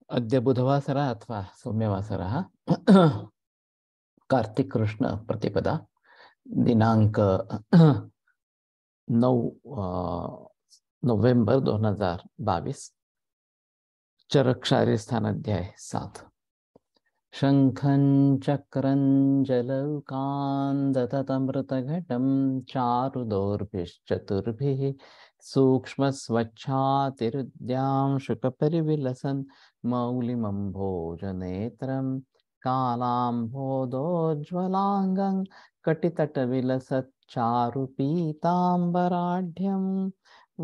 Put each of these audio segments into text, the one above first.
अद्य बुधवासरः अथवा सौम्यवासरः कार्तिक कृष्ण प्रतिपदा दिनांक 9 नोव्हेंबर 2022 चरक्षारी स्थान अध्याय 7 शंखं चक्रं जलौकान्दततमृतघटं चारुदोर्भिश्चतुर्भिः सूक्ष्मस्वच्छातिरुद्यां शुकपरिविलसन् मौलिमम्भोजनेत्रं कालाम्भोदोज्ज्वलाङ्गं कटितटविलसच्चारुपीताम्बराढ्यं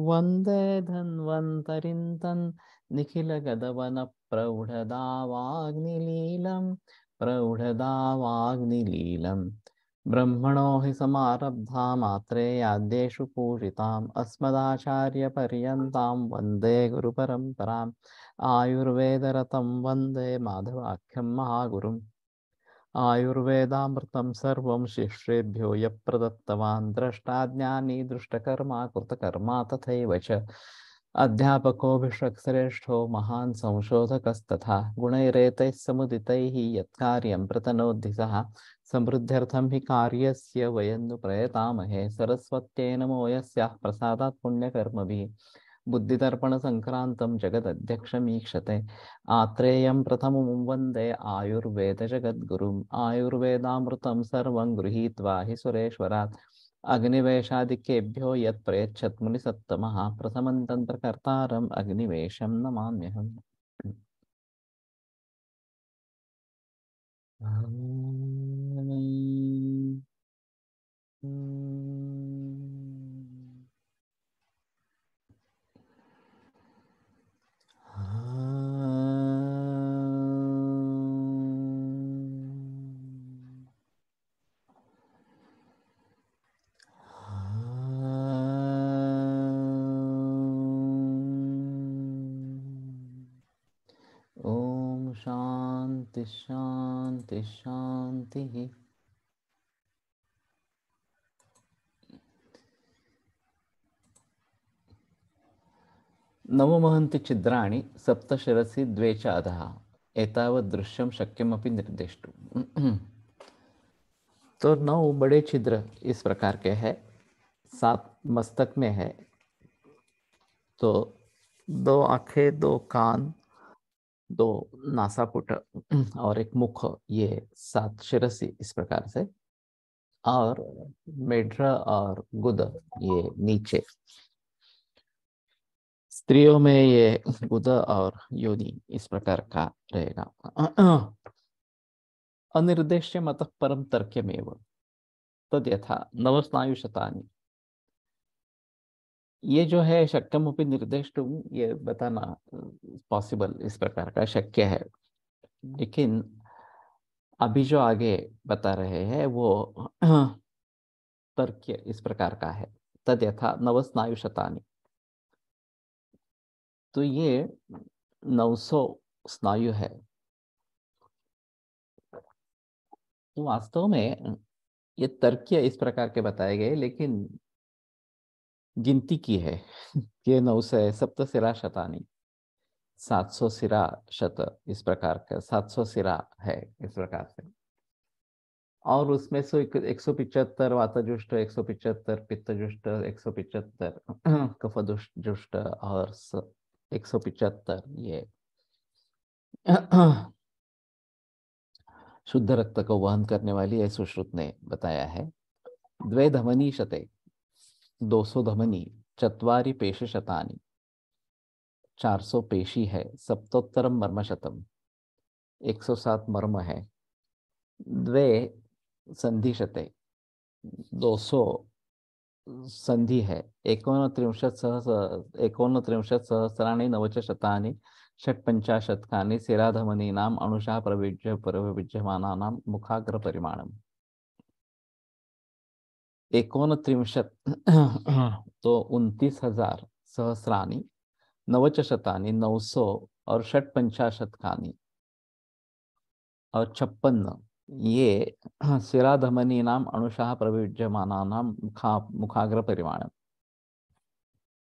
वन्दे धन्वन्तरिं तन् निखिलगदवनप्रौढदावाग्निलीलं प्रौढदावाग्निलीलं ब्रह्मणो हि समारब्धा मात्रेयाद्येषु पूजिताम् अस्मदाचार्यपर्यन्तां वन्दे गुरुपरम्पराम् आयुर्वेदरतं वन्दे माधवाख्यं महागुरुम् आयुर्वेदामृतं सर्वं शिष्येभ्यो यः प्रदत्तवान् द्रष्टाज्ञानी दृष्टकर्मा कृतकर्मा तथैव च अध्यापकोऽभिषक्श्रेष्ठो महान् संशोधकस्तथा गुणैरेतैः समुदितैः यत्कार्यं प्रतनोद्धि सः समृद्ध्यर्थं हि कार्यस्य वयं नु प्रयतामहे सरस्वत्यै नमो यस्याः प्रसादात् पुण्यकर्मभिः बुद्धिदर्पणसङ्क्रान्तं जगदध्यक्षमीक्षते आत्रेयं प्रथमं वन्दे आयुर्वेदजगद्गुरुम् आयुर्वेदामृतं सर्वं गृहीत्वा हि सुरेश्वरात् अग्निवेशादिकेभ्यो यत् प्रयच्छत् मुनिसत्तमः प्रथमं तन्त्रकर्तारम् अग्निवेशं नमाम्यहम्। ओम शांति शांति शांति। नवमहन्ति छिद्राणि सप्तशिरसि द्वे च अधः एतावत् दृश्यं शक्यमपि निर्देष्टुम्। तो 9 बड़े छिद्र इस प्रकार के हैं, 7 मस्तक में है, तो 2 आंखें, 2 कान, 2 नासापुट और एक मुख, ये 7 शिरसी इस प्रकार से, और मेढ्र और गुद ये नीचे। स्त्रियों में ये गुद और योनि इस प्रकार का रहेगा। अनिर्देश्य मतः परम तर्क्यमेव तद यथा नवस्नायुशतानि, ये जो है शक्यमपि निर्देष्टुम, ये बताना पॉसिबल इस प्रकार का शक्य है, लेकिन अभी जो आगे बता रहे हैं वो तर्क्य इस प्रकार का है। तद यथा नवस्नायुशतानि, तो ये 900 स्नायु है। तो वास्तव में ये तर्क्य इस प्रकार के बताए गए, लेकिन गिनती की है। ये 900 है, सप्त सिरा शतानी, 700 सिरा शत इस प्रकार का 700 सिरा है इस प्रकार से। और उसमें से 175 वातजुष्ट, 175 पित्तजुष्ट, 175 कफजुष्ट और 175 ये शुद्ध रक्त को वहन करने वाली है, सुश्रुत ने बताया है। द्वे धमनी शते, 200 धमनी, चत्वारि पेशी शतानी, 400 पेशी है, सप्तोत्तरम मर्म शतम, 107 मर्म है, द्वे संधि शते, 200 संधि है, 39 सहस्राणि नवच शतानि षट्पञ्चाशत्कानि शिराधमनीनाम् अनुषा प्रविज्यमानानां मुखाग्र परिमाणम्। 39 तो 29,000 सहस्रानि, नवच शतानि 900 और षट्पञ्चाशत्कानि और 56 ये शिराधमनीनाम् अनुषा प्रविज्यमानानां मुखाग्र परिमाणम्।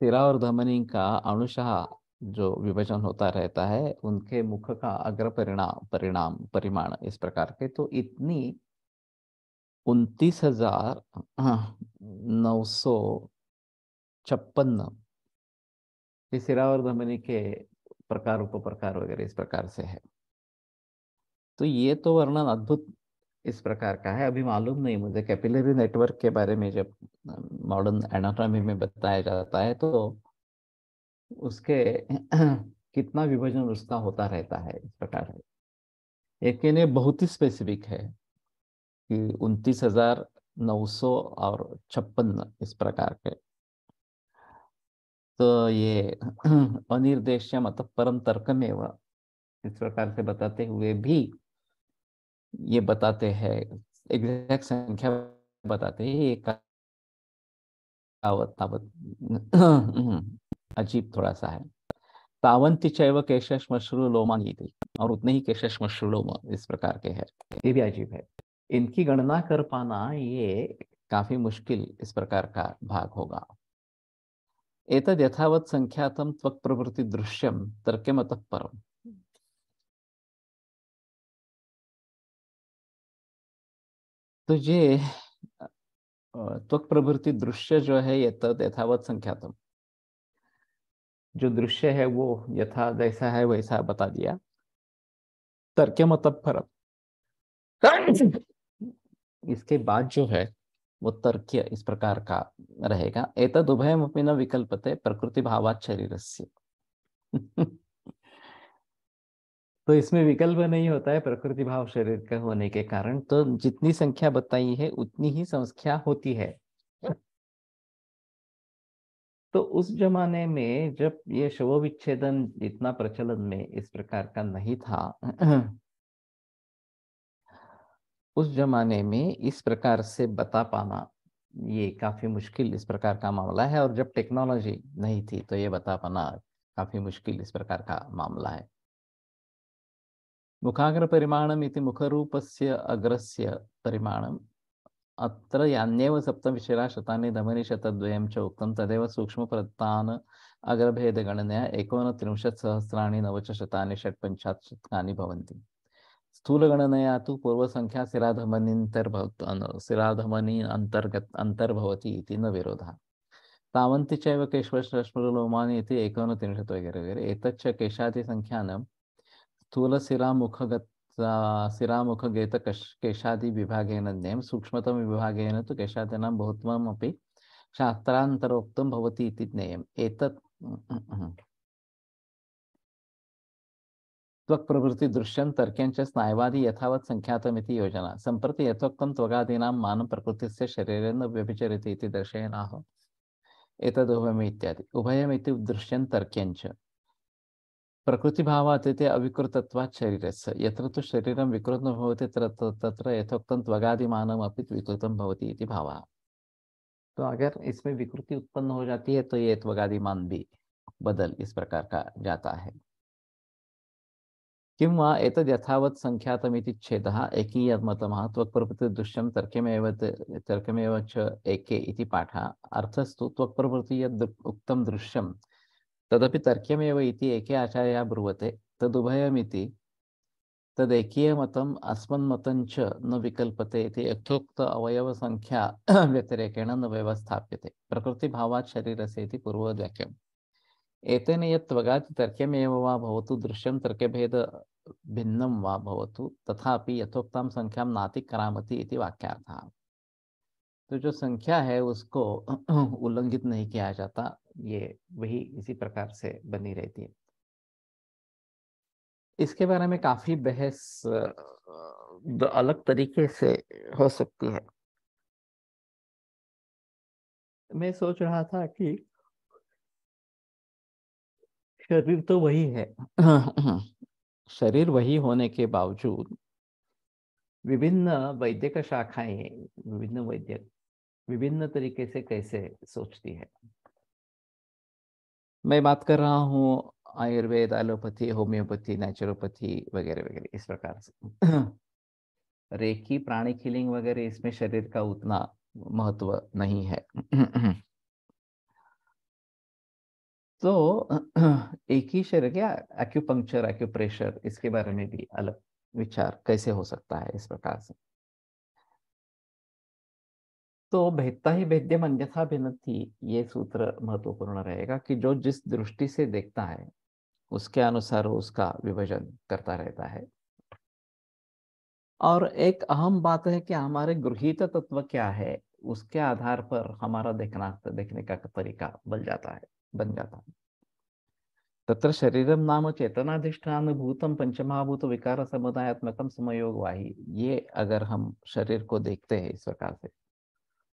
सिरा और धमनी का अनुशः जो विभाजन होता रहता है उनके मुख का अग्र परिमाण इस प्रकार के, तो इतनी 29,956 ये सिरा और धमनी के प्रकार उपप्रकार वगैरह इस प्रकार से है। तो ये तो वर्णन अद्भुत इस प्रकार का है। अभी मालूम नहीं मुझे कैपिलरी नेटवर्क के बारे में, जब मॉडर्न एनाटॉमी में बताया जाता है तो उसके कितना विभाजन उसका होता रहता है इस प्रकार है। लेकिन ये बहुत ही स्पेसिफिक है कि 29,956 इस प्रकार के। तो ये अनिर्देश्य मतलब परम तर्क में इस प्रकार से बताते हुए भी ये बताते हैं, एग्जैक्ट संख्या बताते हैं ये तावत तावत अजीब थोड़ा सा है। तावंती चैव केशश्मश्रु लोमानी थी, और उतने ही केशश्मश्रु लोम इस प्रकार के है। ये भी अजीब है। इनकी गणना कर पाना ये काफी मुश्किल इस प्रकार का भाग होगा। एतद् यथावत् संख्यातं त्वक् प्रवृत्ति दृश्यम तर्कमतः परम। तो ये त्वक् प्रवृत्ति दृश्य जो है ये तद यथावत संख्यातम, जो दृश्य है वो यथा जैसा है वैसा बता दिया। तर्कमतः परम, इसके बाद जो है वो तर्क्य इस प्रकार का रहेगा। एतद् उभयमपि न विकल्पते प्रकृति भावात् शरीरस्य। तो इसमें विकल्प नहीं होता है प्रकृति भाव शरीर का होने के कारण, तो जितनी संख्या बताई है उतनी ही संख्या होती है। तो उस जमाने में जब ये शव विच्छेदन इतना प्रचलन में इस प्रकार का नहीं था, उस जमाने में इस प्रकार से बता पाना ये काफी मुश्किल इस प्रकार का मामला है। और जब टेक्नोलॉजी नहीं थी तो ये बता पाना काफी मुश्किल इस प्रकार का मामला है। मुखाग्र परिमाणम इति मुखरूपस्य अग्रस्य परिमाणम अत्र यान्येव सप्तविशिरा शतानि धमनी शतद्वयं च उक्तं तदेव सूक्ष्मप्रतान अग्रभेदगणनया 39,सहस्राणि नवचशतानि षट्पञ्चाशत्कानि भवन्ति। स्थूलगणनया तु पूर्वसंख्या सिराधमनी अंतर्भवति इति न विरोधः। तावन्ति चैव केशवश्मश्रुलोमानि इति 39 वगैरह वगैरह। एतच्च केशादिसंख्यानं स्थूलशिरामुखगत शिरामुखगेत केशादि विभागेन ज्ञेयं, सूक्ष्मतम विभागेन तु केशादीनां बहुत्वमपि शास्त्रान्तरोक्तं भवति इति ज्ञेयम्। एतत् त्वक्प्रवृत्ति दृश्यं तर्क्यञ्च स्नायवादि यथावत् संख्यातमिति योजना। सम्प्रति यथोक्तं त्वगादीनां मानं प्रकृतिस्य शरीरेण व्यभिचरति इति दर्शयनाह। एतदुभयम् इत्यादि। उभयमिति दृश्यं तर्क्यञ्च प्रकृतिभावात् इति अविकृतत्वात् शरीरस्य। यत्र तु शरीरं विकृतं न भवति तत्र यथोक्तं त्वगादिमानम् अपि विकृतं भवति इति भावः। तो अगर इसमें विकृति उत्पन्न हो जाती है तो ये त्वगादिमान भी बदल इस प्रकार का जाता है। किं वा एतद् यथावत् संख्यातमिति छेदः एकीयमतमः त्वक्प्रवृत्तिदृश्यं तर्कमेव च एके इति पाठः। अर्थस्तु त्वक्प्रवृत्ति यद् उक्तं दृश्यं तदपि तर्क्यमेव इति एके आचार्याः ब्रुवते। तदुभयमिति तदेकीयमतम् अस्मन्मतं च न विकल्पते इति यथोक्त अवयवसंख्या व्यतिरेकेण न व्यवस्थाप्यते प्रकृतिभावात् शरीरस्य इति पूर्ववाक्यम्। एतेन यत् त्वगादि तर्क्यमेव वा भवतु दृश्यं तर्कभेद भिन्नं वा भवतु तथापि यथोक्तां संख्यां नातिक्रामति इति वाक्यार्थः। तो जो संख्या है उसको उल्लंघित नहीं किया जाता, ये वही इसी प्रकार से बनी रहती है। इसके बारे में काफी बहस अलग तरीके से हो सकती है। मैं सोच रहा था कि शरीर तो वही है, शरीर वही होने के बावजूद विभिन्न वैद्यक शाखाएं, विभिन्न वैद्य विभिन्न तरीके से कैसे सोचती है। मैं बात कर रहा हूँ आयुर्वेद, एलोपैथी, होम्योपैथी, नेचुरोपैथी वगैरह वगैरह इस प्रकार से। रेकी, प्राणिक हीलिंग वगैरह इसमें शरीर का उतना महत्व नहीं है। तो एक ही शरीर क्या, एक्यूपंक्चर, एक्यूप्रेशर, इसके बारे में भी अलग विचार कैसे हो सकता है इस प्रकार से। तो भेदता ही भेद्यम अन्यथा भिन्नति, ये सूत्र महत्वपूर्ण रहेगा कि जो जिस दृष्टि से देखता है उसके अनुसार वो उसका विभाजन करता रहता है। और एक अहम बात है कि हमारे गृहीत तत्व क्या है, उसके आधार पर हमारा देखने का तरीका बन जाता है। तत्र शरीरम नाम चेतनाधिष्ठान भूतम पंचमहाभूत विकार समुदायात्मकम समयोग वाही, ये अगर हम शरीर को देखते हैं इस प्रकार से,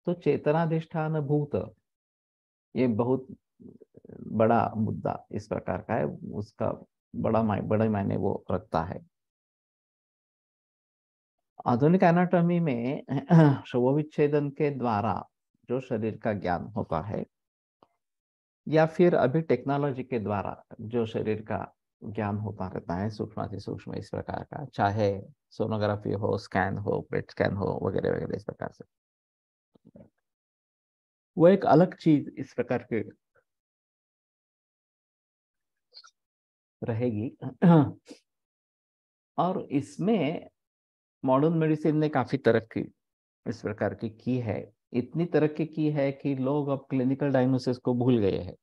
तो चेतनाधिष्ठान भूत ये बहुत बड़ा मुद्दा इस प्रकार का है, उसका बड़ा मायने वो रखता है। आधुनिक एनाटॉमी में शव विच्छेदन के द्वारा जो शरीर का ज्ञान होता है, या फिर अभी टेक्नोलॉजी के द्वारा जो शरीर का ज्ञान होता रहता है सूक्ष्म से सूक्ष्म इस प्रकार का, चाहे सोनोग्राफी हो, स्कैन हो, पेट स्कैन हो, वगैरह वगैरह इस प्रकार से, वो एक अलग चीज इस प्रकार की रहेगी। और इसमें मॉडर्न मेडिसिन ने काफी तरक्की इस प्रकार की है। इतनी तरक्की की है कि लोग अब क्लिनिकल डायग्नोसिस को भूल गए हैं।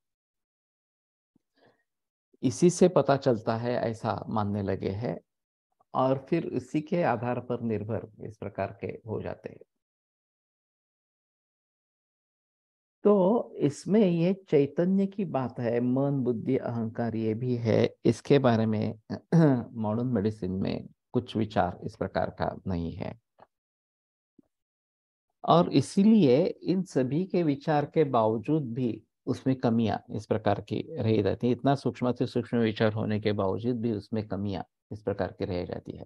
इसी से पता चलता है ऐसा मानने लगे हैं, और फिर उसी के आधार पर निर्भर इस प्रकार के हो जाते हैं। तो इसमें ये चैतन्य की बात है, मन बुद्धि अहंकार ये भी है, इसके बारे में मॉडर्न मेडिसिन में कुछ विचार इस प्रकार का नहीं है। और इसीलिए इन सभी के विचार के बावजूद भी उसमें कमियां इस प्रकार की रही रहती है। इतना सूक्ष्म से सूक्ष्म विचार होने के बावजूद भी उसमें कमियां इस प्रकार की रह जाती है।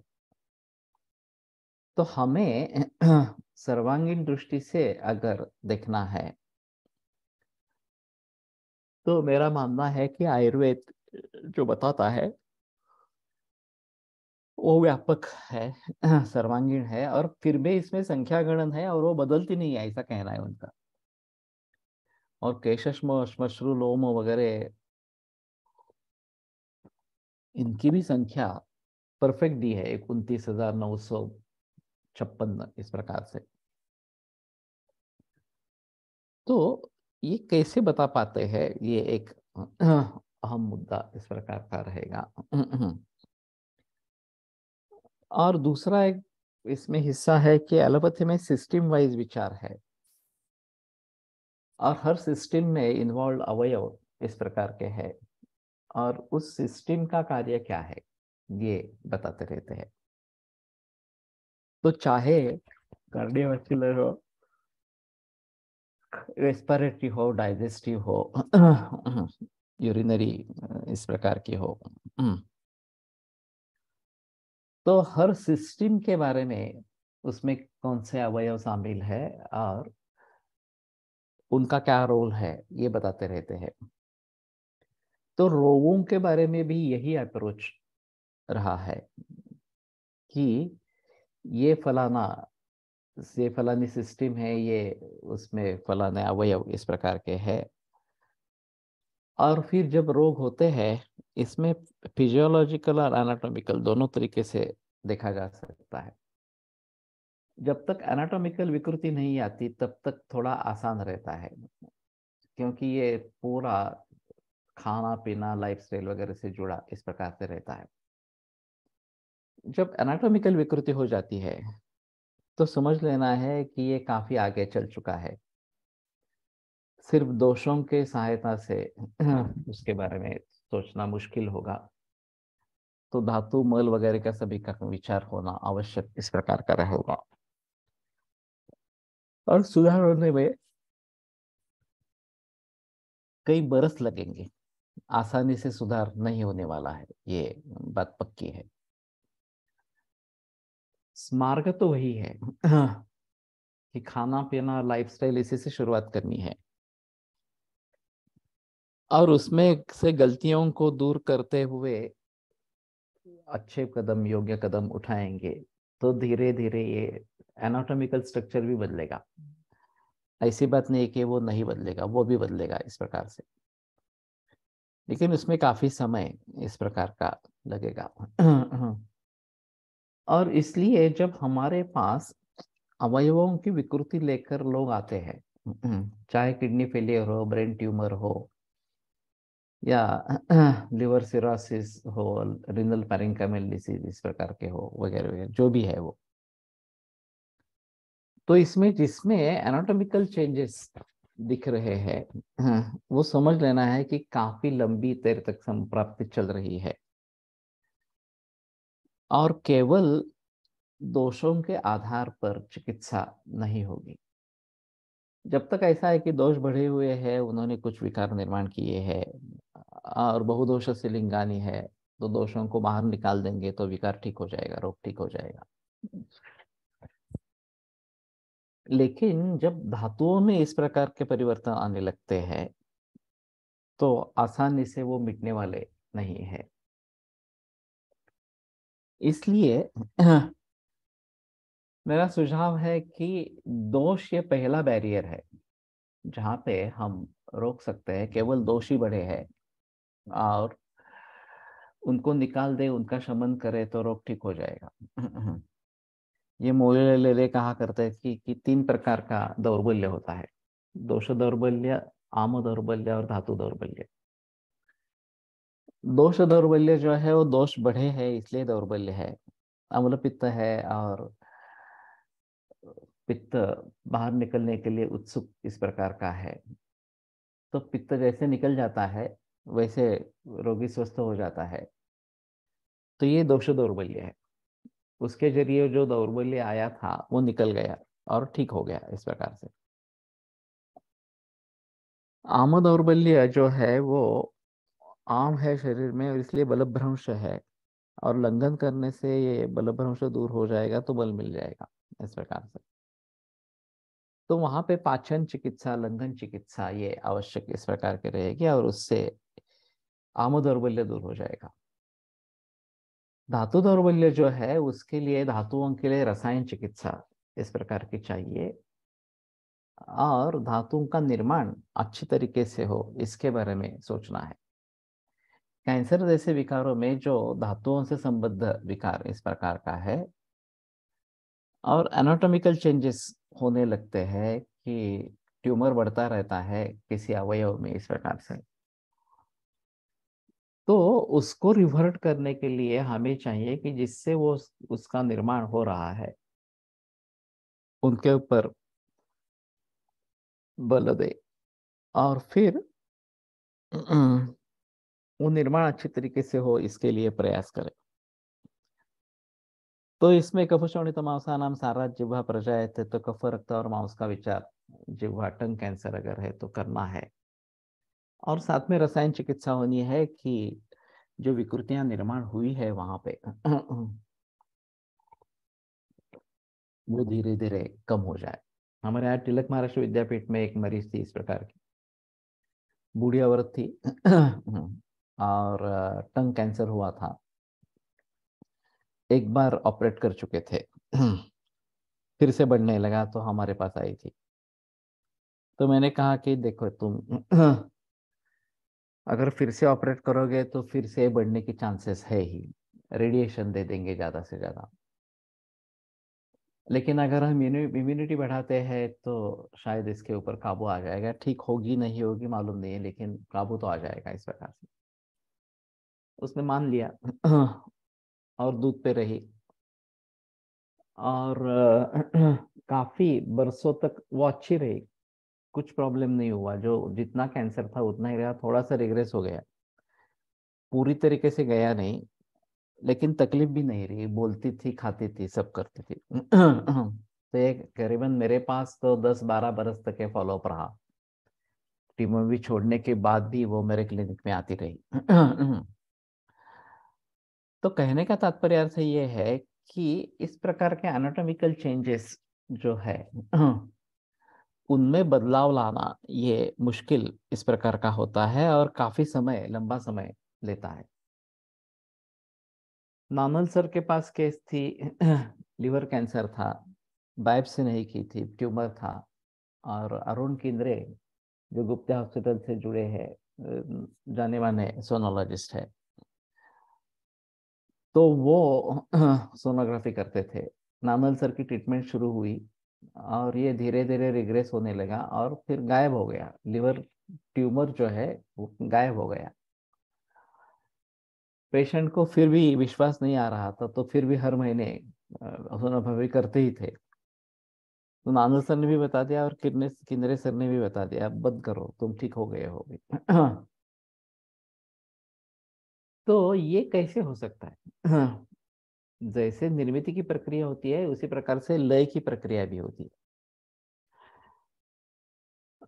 तो हमें सर्वांगीण दृष्टि से अगर देखना है, तो मेरा मानना है कि आयुर्वेद जो बताता है वो व्यापक है, सर्वांगीण है, और फिर भी इसमें संख्या गणन है और वो बदलती नहीं है, ऐसा कहना है उनका। और केशश्म श्मश्रु लोम वगैरह इनकी भी संख्या परफेक्ट दी है, 29,956 इस प्रकार से। तो ये कैसे बता पाते हैं, ये एक अहम मुद्दा इस प्रकार का रहेगा। और दूसरा एक इसमें हिस्सा है कि एलोपैथी में सिस्टम वाइज विचार है, और हर सिस्टम में इन्वॉल्व अवयव इस प्रकार के हैं, और उस सिस्टम का कार्य क्या है ये बताते रहते हैं। तो चाहे कार्डियोवैस्कुलर हो, रेस्पिरेटरी हो, डाइजेस्टिव हो, यूरिनरी इस प्रकार की हो, तो हर सिस्टम के बारे में उसमें कौन से अवयव शामिल है और उनका क्या रोल है ये बताते रहते हैं। तो रोगों के बारे में भी यही अप्रोच रहा है कि ये फलानी सिस्टम है, ये उसमें फलाने अवयव इस प्रकार के है। और फिर जब रोग होते हैं, इसमें फिजियोलॉजिकल और एनाटॉमिकल दोनों तरीके से देखा जा सकता है। जब तक एनाटॉमिकल विकृति नहीं आती तब तक थोड़ा आसान रहता है, क्योंकि ये पूरा खाना पीना लाइफस्टाइल वगैरह से जुड़ा इस प्रकार से रहता है। जब एनाटॉमिकल विकृति हो जाती है तो समझ लेना है कि ये काफी आगे चल चुका है। सिर्फ दोषों के सहायता से उसके बारे में सोचना मुश्किल होगा। तो धातु मल वगैरह का सभी का विचार होना आवश्यक इस प्रकार का रहेगा, और सुधार होने में कई बरस लगेंगे। आसानी से सुधार नहीं होने वाला है, ये बात पक्की है। मार्ग तो वही है कि खाना पीना लाइफस्टाइल इसी से शुरुआत करनी है, और उसमें से गलतियों को दूर करते हुए अच्छे कदम, योग्य कदम उठाएंगे, तो धीरे धीरे ये एनाटॉमिकल स्ट्रक्चर भी बदलेगा। ऐसी बात नहीं कि वो नहीं बदलेगा, वो भी बदलेगा इस प्रकार से। लेकिन उसमें काफी समय इस प्रकार का लगेगा। और इसलिए जब हमारे पास अवयवों की विकृति लेकर लोग आते हैं, चाहे किडनी फेलियर हो, ब्रेन ट्यूमर हो, या लिवर सिरोसिस हो, रिनल पैरेंकाइमल डिसीज इस प्रकार के हो, वगैरह वगैरह जो भी है वो, तो इसमें जिसमें एनाटॉमिकल चेंजेस दिख रहे हैं, वो समझ लेना है कि काफी लंबी देर तक संप्राप्ति चल रही है और केवल दोषों के आधार पर चिकित्सा नहीं होगी। जब तक ऐसा है कि दोष बढ़े हुए हैं, उन्होंने कुछ विकार निर्माण किए हैं और बहुदोष से लिंगानी है, तो दोषों को बाहर निकाल देंगे तो विकार ठीक हो जाएगा, रोग ठीक हो जाएगा। लेकिन जब धातुओं में इस प्रकार के परिवर्तन आने लगते हैं तो आसानी से वो मिटने वाले नहीं है। इसलिए मेरा सुझाव है कि दोष ये पहला बैरियर है जहाँ पे हम रोक सकते हैं। केवल दोष ही बढ़े हैं और उनको निकाल दे, उनका शमन करे तो रोग ठीक हो जाएगा। ये मोरेले कहा करते हैं कि तीन प्रकार का दौर्बल्य होता है: दोष दौर्बल्य, आम दौर्बल्य और धातु दौर्बल्य। दोष दौर्बल्य जो है वो दोष बढ़े है इसलिए दौर्बल्य है। अम्ल पित्त है और पित्त बाहर निकलने के लिए उत्सुक इस प्रकार का है, तो पित्त जैसे निकल जाता है वैसे रोगी स्वस्थ हो जाता है। तो ये दोष दौर्बल्य है। उसके जरिए जो दौर्बल्य आया था वो निकल गया और ठीक हो गया इस प्रकार से। आम दौर्बल्य जो है वो आम है शरीर में और इसलिए बलभ्रंश है, और लंघन करने से ये बलभ्रंश दूर हो जाएगा तो बल मिल जाएगा इस प्रकार से। तो वहां पे पाचन चिकित्सा, लंघन चिकित्सा ये आवश्यक इस प्रकार की रहेगी और उससे आम दौर्बल्य दूर हो जाएगा। धातु दौर्बल्य जो है उसके लिए, धातुओं के लिए रसायन चिकित्सा इस प्रकार की चाहिए और धातुओं का निर्माण अच्छी तरीके से हो इसके बारे में सोचना है। कैंसर जैसे विकारों में जो धातुओं से संबद्ध विकार इस प्रकार का है और एनाटॉमिकल चेंजेस होने लगते हैं कि ट्यूमर बढ़ता रहता है किसी अवयव में इस प्रकार से, तो उसको रिवर्ट करने के लिए हमें चाहिए कि जिससे वो उसका निर्माण हो रहा है उनके ऊपर बल दे और फिर वो निर्माण अच्छी तरीके से हो इसके लिए प्रयास करें। तो इसमें कफशोणित मांसानाम सारा जिह्वा प्रजायते, तो कफ, रक्त और मांस का विचार, जिह्वा टंग कैंसर अगर है तो करना है। और साथ में रसायन चिकित्सा होनी है कि जो विकृतियां निर्माण हुई है वहां पे वो धीरे धीरे कम हो जाए। हमारे यहाँ तिलक महाराष्ट्र विद्यापीठ में एक मरीज थी इस प्रकार की, बूढ़ी औरत थी और टंग कैंसर हुआ था, एक बार ऑपरेट कर चुके थे। फिर से बढ़ने लगा तो हमारे पास आई थी। तो मैंने कहा कि देखो तुम अगर फिर से ऑपरेट करोगे तो फिर से बढ़ने की चांसेस है ही, रेडिएशन दे देंगे ज़्यादा से ज़्यादा। लेकिन अगर हम इम्यूनिटी बढ़ाते हैं तो शायद इसके ऊपर काबू आ जाएगा। ठीक होगी नहीं होगी मालूम नहीं है, लेकिन काबू तो आ जाएगा इस प्रकार से। उसने मान लिया और दूध पे रही और काफी बरसों तक वो अच्छी रही, कुछ प्रॉब्लम नहीं हुआ। जो जितना कैंसर था उतना ही रहा, थोड़ा सा रिग्रेस हो गया, पूरी तरीके से गया नहीं, लेकिन तकलीफ भी नहीं रही, बोलती थी, खाती थी, सब करती थी। तो ये करीबन मेरे पास तो 10-12 बरस तक के फॉलोअप रहा। टीमोवी छोड़ने के बाद भी वो मेरे क्लिनिक में आती रही। तो कहने का तात्पर्य अर्थ ये है कि इस प्रकार के एनाटॉमिकल चेंजेस जो है उनमें बदलाव लाना ये मुश्किल इस प्रकार का होता है और काफी समय, लंबा समय लेता है। नानल सर के पास केस थी, लिवर कैंसर था, बायोप्सी नहीं की थी, ट्यूमर था। और अरुण किंद्रे जो गुप्ता हॉस्पिटल से जुड़े हैं, जाने माने सोनोलॉजिस्ट है। तो वो सोनोग्राफी करते थे। नामल सर की ट्रीटमेंट शुरू हुई और ये धीरे धीरे रिग्रेस होने लगा और फिर गायब हो गया। लिवर ट्यूमर जो है वो गायब हो गया। पेशेंट को फिर भी विश्वास नहीं आ रहा था, तो फिर भी हर महीने सोनोग्राफी करते ही थे। तो नानू सर ने भी बता दिया और किन्नरे सर ने भी बता दिया, अब बंद करो, तुम ठीक हो गए होगे। तो ये कैसे हो सकता है? जैसे निर्मिति की प्रक्रिया होती है उसी प्रकार से लय की प्रक्रिया भी होती है।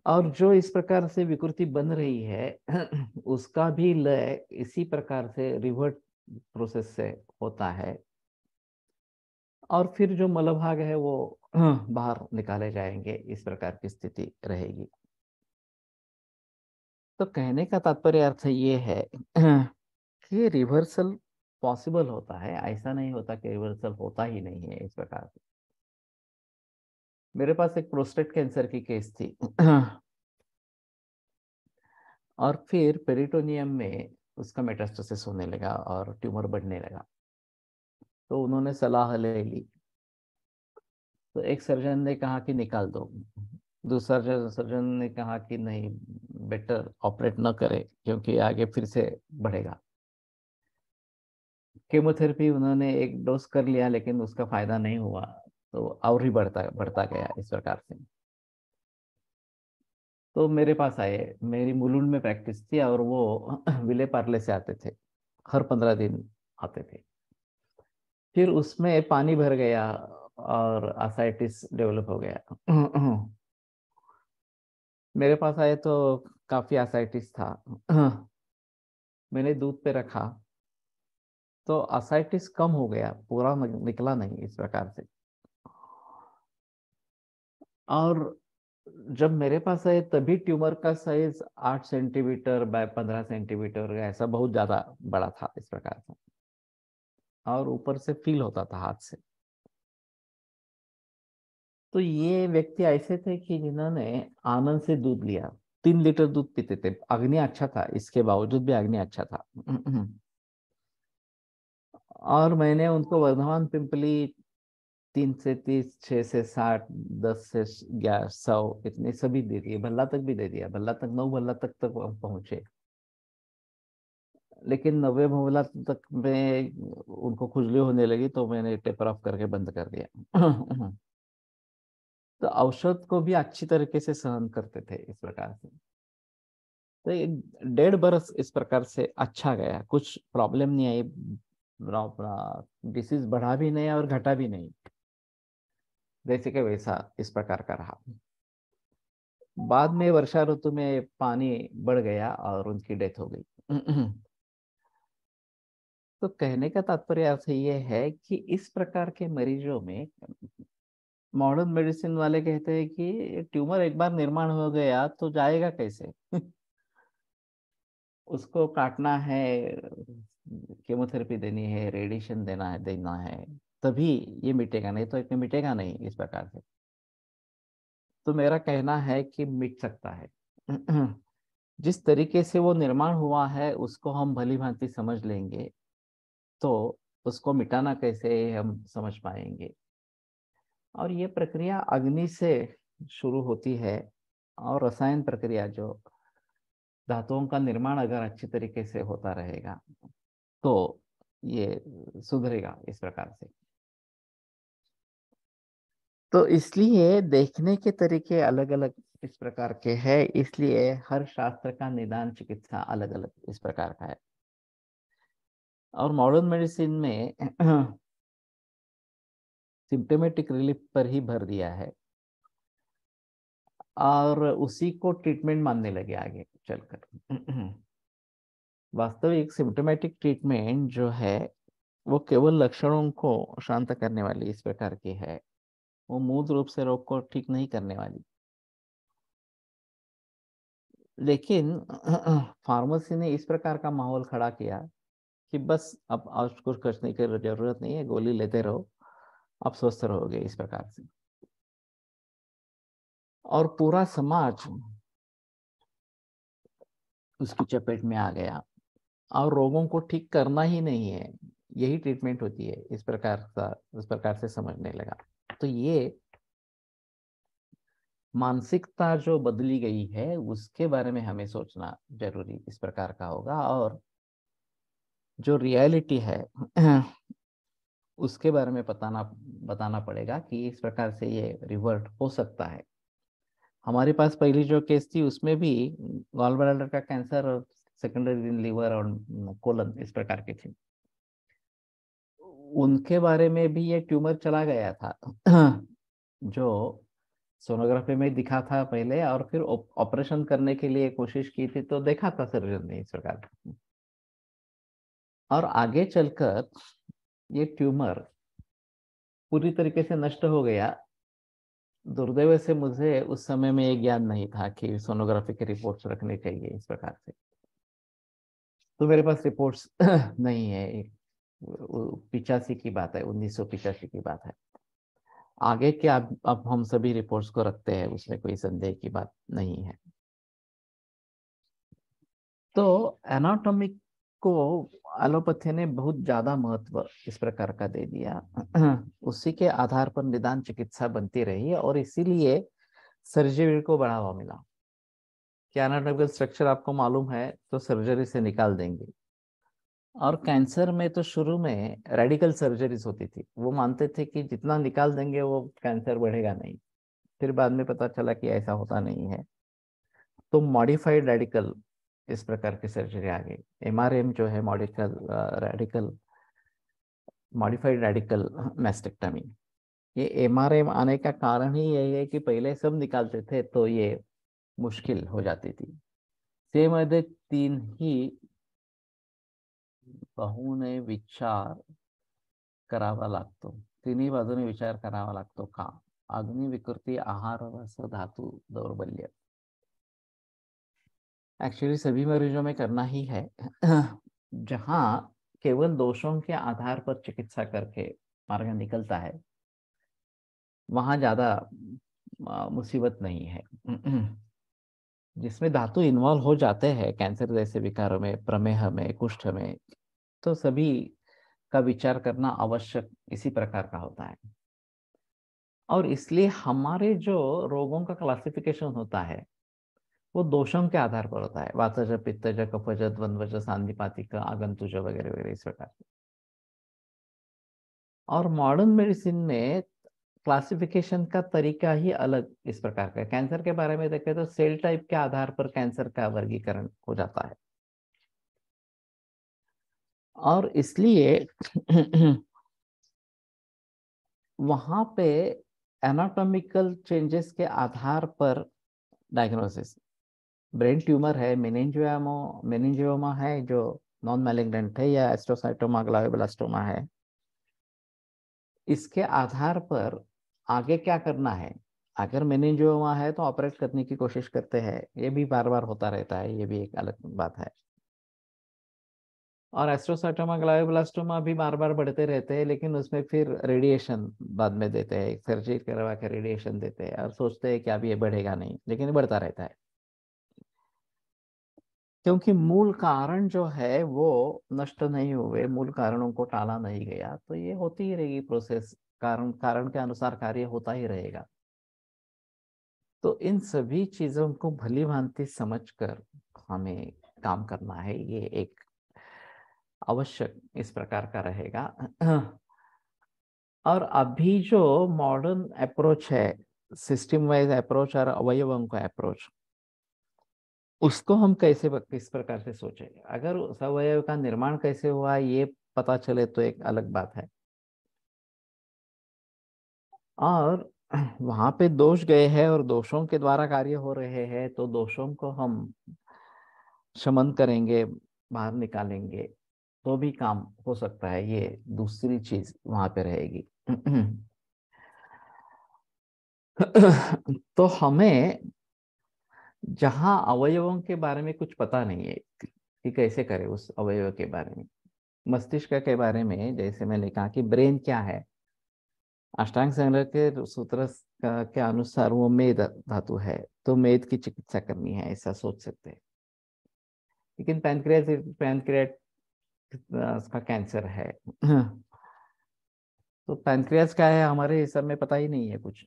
और जो इस प्रकार से विकृति बन रही है उसका भी लय इसी प्रकार से रिवर्ट प्रोसेस से होता है। और फिर जो मलभाग है वो बाहर निकाले जाएंगे, इस प्रकार की स्थिति रहेगी। तो कहने का तात्पर्य अर्थ ये है कि रिवर्सल पॉसिबल होता है, ऐसा नहीं होता कि रिवर्सल होता ही नहीं है इस प्रकार से। मेरे पास एक प्रोस्टेट कैंसर की केस थी और फिर पेरिटोनियम में उसका मेटास्टेसिस होने लगा और ट्यूमर बढ़ने लगा। तो उन्होंने सलाह ले ली। तो एक सर्जन ने कहा कि निकाल दो, दूसरा सर्जन ने कहा कि नहीं, बेटर ऑपरेट न करे क्योंकि आगे फिर से बढ़ेगा। केमोथेरेपी उन्होंने एक डोज कर लिया लेकिन उसका फायदा नहीं हुआ, तो और ही बढ़ता बढ़ता गया इस प्रकार से। तो मेरे पास आए, मेरी मुलुंड में प्रैक्टिस थी और वो विले पार्ले से आते थे, हर 15 दिन आते थे। फिर उसमें पानी भर गया और आसाइटिस डेवलप हो गया। मेरे पास आए तो काफी आसाइटिस था। मैंने दूध पे रखा तो आसाइटिस कम हो गया, पूरा निकला नहीं इस प्रकार से। और जब मेरे पास आए तभी ट्यूमर का साइज 8 सेंटीमीटर बाय 15 सेंटीमीटर, ऐसा बहुत ज्यादा बड़ा था इस प्रकार से। और ऊपर से फील होता था हाथ से। तो ये व्यक्ति ऐसे थे कि जिन्होंने आनंद से दूध लिया, 3 लीटर दूध पीते थे। अग्नि अच्छा था, इसके बावजूद भी अग्नि अच्छा था। और मैंने उनको वर्धमान पिंपली 3 से 30, 6 से 60, 10 से 11, 100 इतने सभी दे दिए, भल्ला तक भी दे दिया, भल्ला तक 9 भल्ला तक हम पहुंचे। लेकिन 90 भल्ला तक में उनको खुजली होने लगी तो मैंने टेपर ऑफ करके बंद कर दिया। तो औषध को भी अच्छी तरीके से सहन करते थे इस प्रकार से। तो 1.5 बरस इस प्रकार से अच्छा गया, कुछ प्रॉब्लम नहीं आई। डिसीज बढ़ा भी नहीं और घटा भी नहीं, जैसे कि वैसा इस प्रकार का रहा। बाद में वर्षा ऋतु में पानी बढ़ गया और उनकी डेथ हो गई। तो कहने का तात्पर्य अर्थ ये है कि इस प्रकार के मरीजों में मॉडर्न मेडिसिन वाले कहते हैं कि ट्यूमर एक बार निर्माण हो गया तो जाएगा कैसे? उसको काटना है, केमोथेरेपी देनी है, रेडिएशन देना है, तभी ये मिटेगा, नहीं तो इतने मिटेगा नहीं इस प्रकार से। तो मेरा कहना है कि मिट सकता है। जिस तरीके से वो निर्माण हुआ है उसको हम भली भांति समझ लेंगे तो उसको मिटाना कैसे हम समझ पाएंगे। और ये प्रक्रिया अग्नि से शुरू होती है। और रसायन प्रक्रिया जो धातुओं का निर्माण अगर अच्छी तरीके से होता रहेगा तो ये सुधरेगा इस प्रकार से। तो इसलिए देखने के तरीके अलग अलग इस प्रकार के हैं, इसलिए हर शास्त्र का निदान चिकित्सा अलग अलग इस प्रकार का है। और मॉडर्न मेडिसिन में सिम्टोमेटिक रिलीफ पर ही भर दिया है और उसी को ट्रीटमेंट मानने लगे आगे चलकर। वास्तविक सिम्टोमेटिक ट्रीटमेंट जो है वो केवल लक्षणों को शांत करने वाली इस प्रकार की है, वो मूल रूप से रोग को ठीक नहीं करने वाली। लेकिन फार्मेसी ने इस प्रकार का माहौल खड़ा किया कि बस अब और कुछ करने की जरूरत नहीं है, गोली लेते रहो, आप स्वस्थ रहोगे इस प्रकार से। और पूरा समाज उसकी चपेट में आ गया और रोगों को ठीक करना ही नहीं है, यही ट्रीटमेंट होती है, इस प्रकार से समझने लगा। तो ये मानसिकता जो बदली गई है उसके बारे में हमें सोचना जरूरी इस प्रकार का होगा, और जो रियलिटी है उसके बारे में बताना पड़ेगा कि इस प्रकार से ये रिवर्ट हो सकता है। हमारे पास पहली जो केस थी उसमें भी गॉल ब्लैडर का कैंसर और सेकेंडरी लिवर और कोलन इस प्रकार के थे। उनके बारे में भी ये ट्यूमर चला गया था जो सोनोग्राफी में दिखा था पहले, और फिर ऑपरेशन करने के लिए कोशिश की थी तो देखा था सर्जन ने इस प्रकार। और आगे चलकर ये ट्यूमर पूरी तरीके से नष्ट हो गया। दुर्दैव से मुझे उस समय में ये ज्ञान नहीं था कि सोनोग्राफी के रिपोर्ट्स रखने चाहिए इस प्रकार से, तो मेरे पास रिपोर्ट्स नहीं है। 85 की बात है, 1985 की बात है। आगे के अब हम सभी रिपोर्ट्स को रखते हैं, उसमें कोई संदेह की बात नहीं है। तो एनाटॉमिक को एलोपैथी ने बहुत ज्यादा महत्व इस प्रकार का दे दिया उसी के आधार पर निदान चिकित्सा बनती रही, और इसीलिए सर्जरी को बढ़ावा मिला कि एनाटॉमिकल स्ट्रक्चर आपको मालूम है तो सर्जरी से निकाल देंगे। और कैंसर में तो शुरू में रेडिकल सर्जरीज होती थी, वो मानते थे कि जितना निकाल देंगे वो कैंसर बढ़ेगा नहीं। फिर बाद में पता चला कि ऐसा होता नहीं है, तो मॉडिफाइड रेडिकल इस प्रकार की सर्जरी आ गई। एमआरएम जो है मॉडिफाइड रेडिकल मैस्टेक्टमी। ये एमआरएम आने का कारण ही यही है कि पहले सब निकालते थे तो ये मुश्किल हो जाती थी। त्यामध्ये तीनही बाजूने विचार करावा लागतो तिन्ही बाजूने विचार करावा लागतो का? अग्नि विकृति, आहार, रस, धातु दौर्बल्य। एक्चुअली सभी मरीजों में करना ही है जहां केवल दोषों के आधार पर चिकित्सा करके मार्ग निकलता है वहां ज्यादा मुसीबत नहीं है जिसमें धातु इन्वॉल्व हो जाते हैं कैंसर जैसे विकारों में, प्रमेह में, कुष्ठ में, तो सभी का विचार करना आवश्यक इसी प्रकार का होता है। और इसलिए हमारे जो रोगों का क्लासिफिकेशन होता है वो दोषों के आधार पर होता है, वातज, पित्तज, कफज, द्वंद्वज, सांधिपातिक, आगंतुज वगैरह वगैरह इस प्रकार से। और मॉडर्न मेडिसिन में क्लासिफिकेशन का तरीका ही अलग इस प्रकार का है। कैंसर के बारे में देखें तो सेल टाइप के आधार पर कैंसर का वर्गीकरण हो जाता है, और इसलिए वहां पे एनाटॉमिकल चेंजेस के आधार पर डायग्नोसिस। ब्रेन ट्यूमर है, मेनिंजियोमा है जो नॉन मैलिग्नेंट है, या एस्ट्रोसाइटोमा ग्लोमेरुलोब्लास्टोमा है, इसके आधार पर आगे क्या करना है। अगर मेनिंजियोमा है तो ऑपरेट करने की कोशिश करते हैं, ये भी बार बार होता रहता है, ये भी एक अलग बात है। और एस्ट्रोसाइटोमा ग्लोमेरुलोब्लास्टोमा भी बार बार बढ़ते रहते हैं, लेकिन उसमें फिर रेडिएशन बाद में देते हैं, सर्जरी करवा के रेडिएशन देते हैं और सोचते हैं कि अब ये बढ़ेगा नहीं, लेकिन बढ़ता रहता है क्योंकि मूल कारण जो है वो नष्ट नहीं हुए, मूल कारणों को टाला नहीं गया, तो ये होती ही रहेगी प्रोसेस। कारण कारण के अनुसार कार्य होता ही रहेगा। तो इन सभी चीजों को भली भांति समझकर हमें काम करना है, ये एक आवश्यक इस प्रकार का रहेगा। और अभी जो मॉडर्न अप्रोच है, सिस्टम वाइज अप्रोच और अवयवों का अप्रोच, उसको हम किस प्रकार से सोचें। अगर उस अवयव का निर्माण कैसे हुआ ये पता चले तो एक अलग बात है, और वहां पे दोष गए हैं और दोषों के द्वारा कार्य हो रहे हैं, तो दोषों को हम शमन करेंगे, बाहर निकालेंगे तो भी काम हो सकता है, ये दूसरी चीज वहां पे रहेगी। तो हमें जहां अवयवों के बारे में कुछ पता नहीं है कि कैसे करें उस अवयव के बारे में, मस्तिष्क के बारे में, जैसे मैंने कहा कि ब्रेन क्या है, अष्टांग संग्रह के सूत्र के अनुसार वो मेद धातु है, तो मेद की चिकित्सा करनी है ऐसा सोच सकते हैं। लेकिन पैनक्रियाट का कैंसर है। तो पैनक्रियास क्या है हमारे सब में पता ही नहीं है कुछ।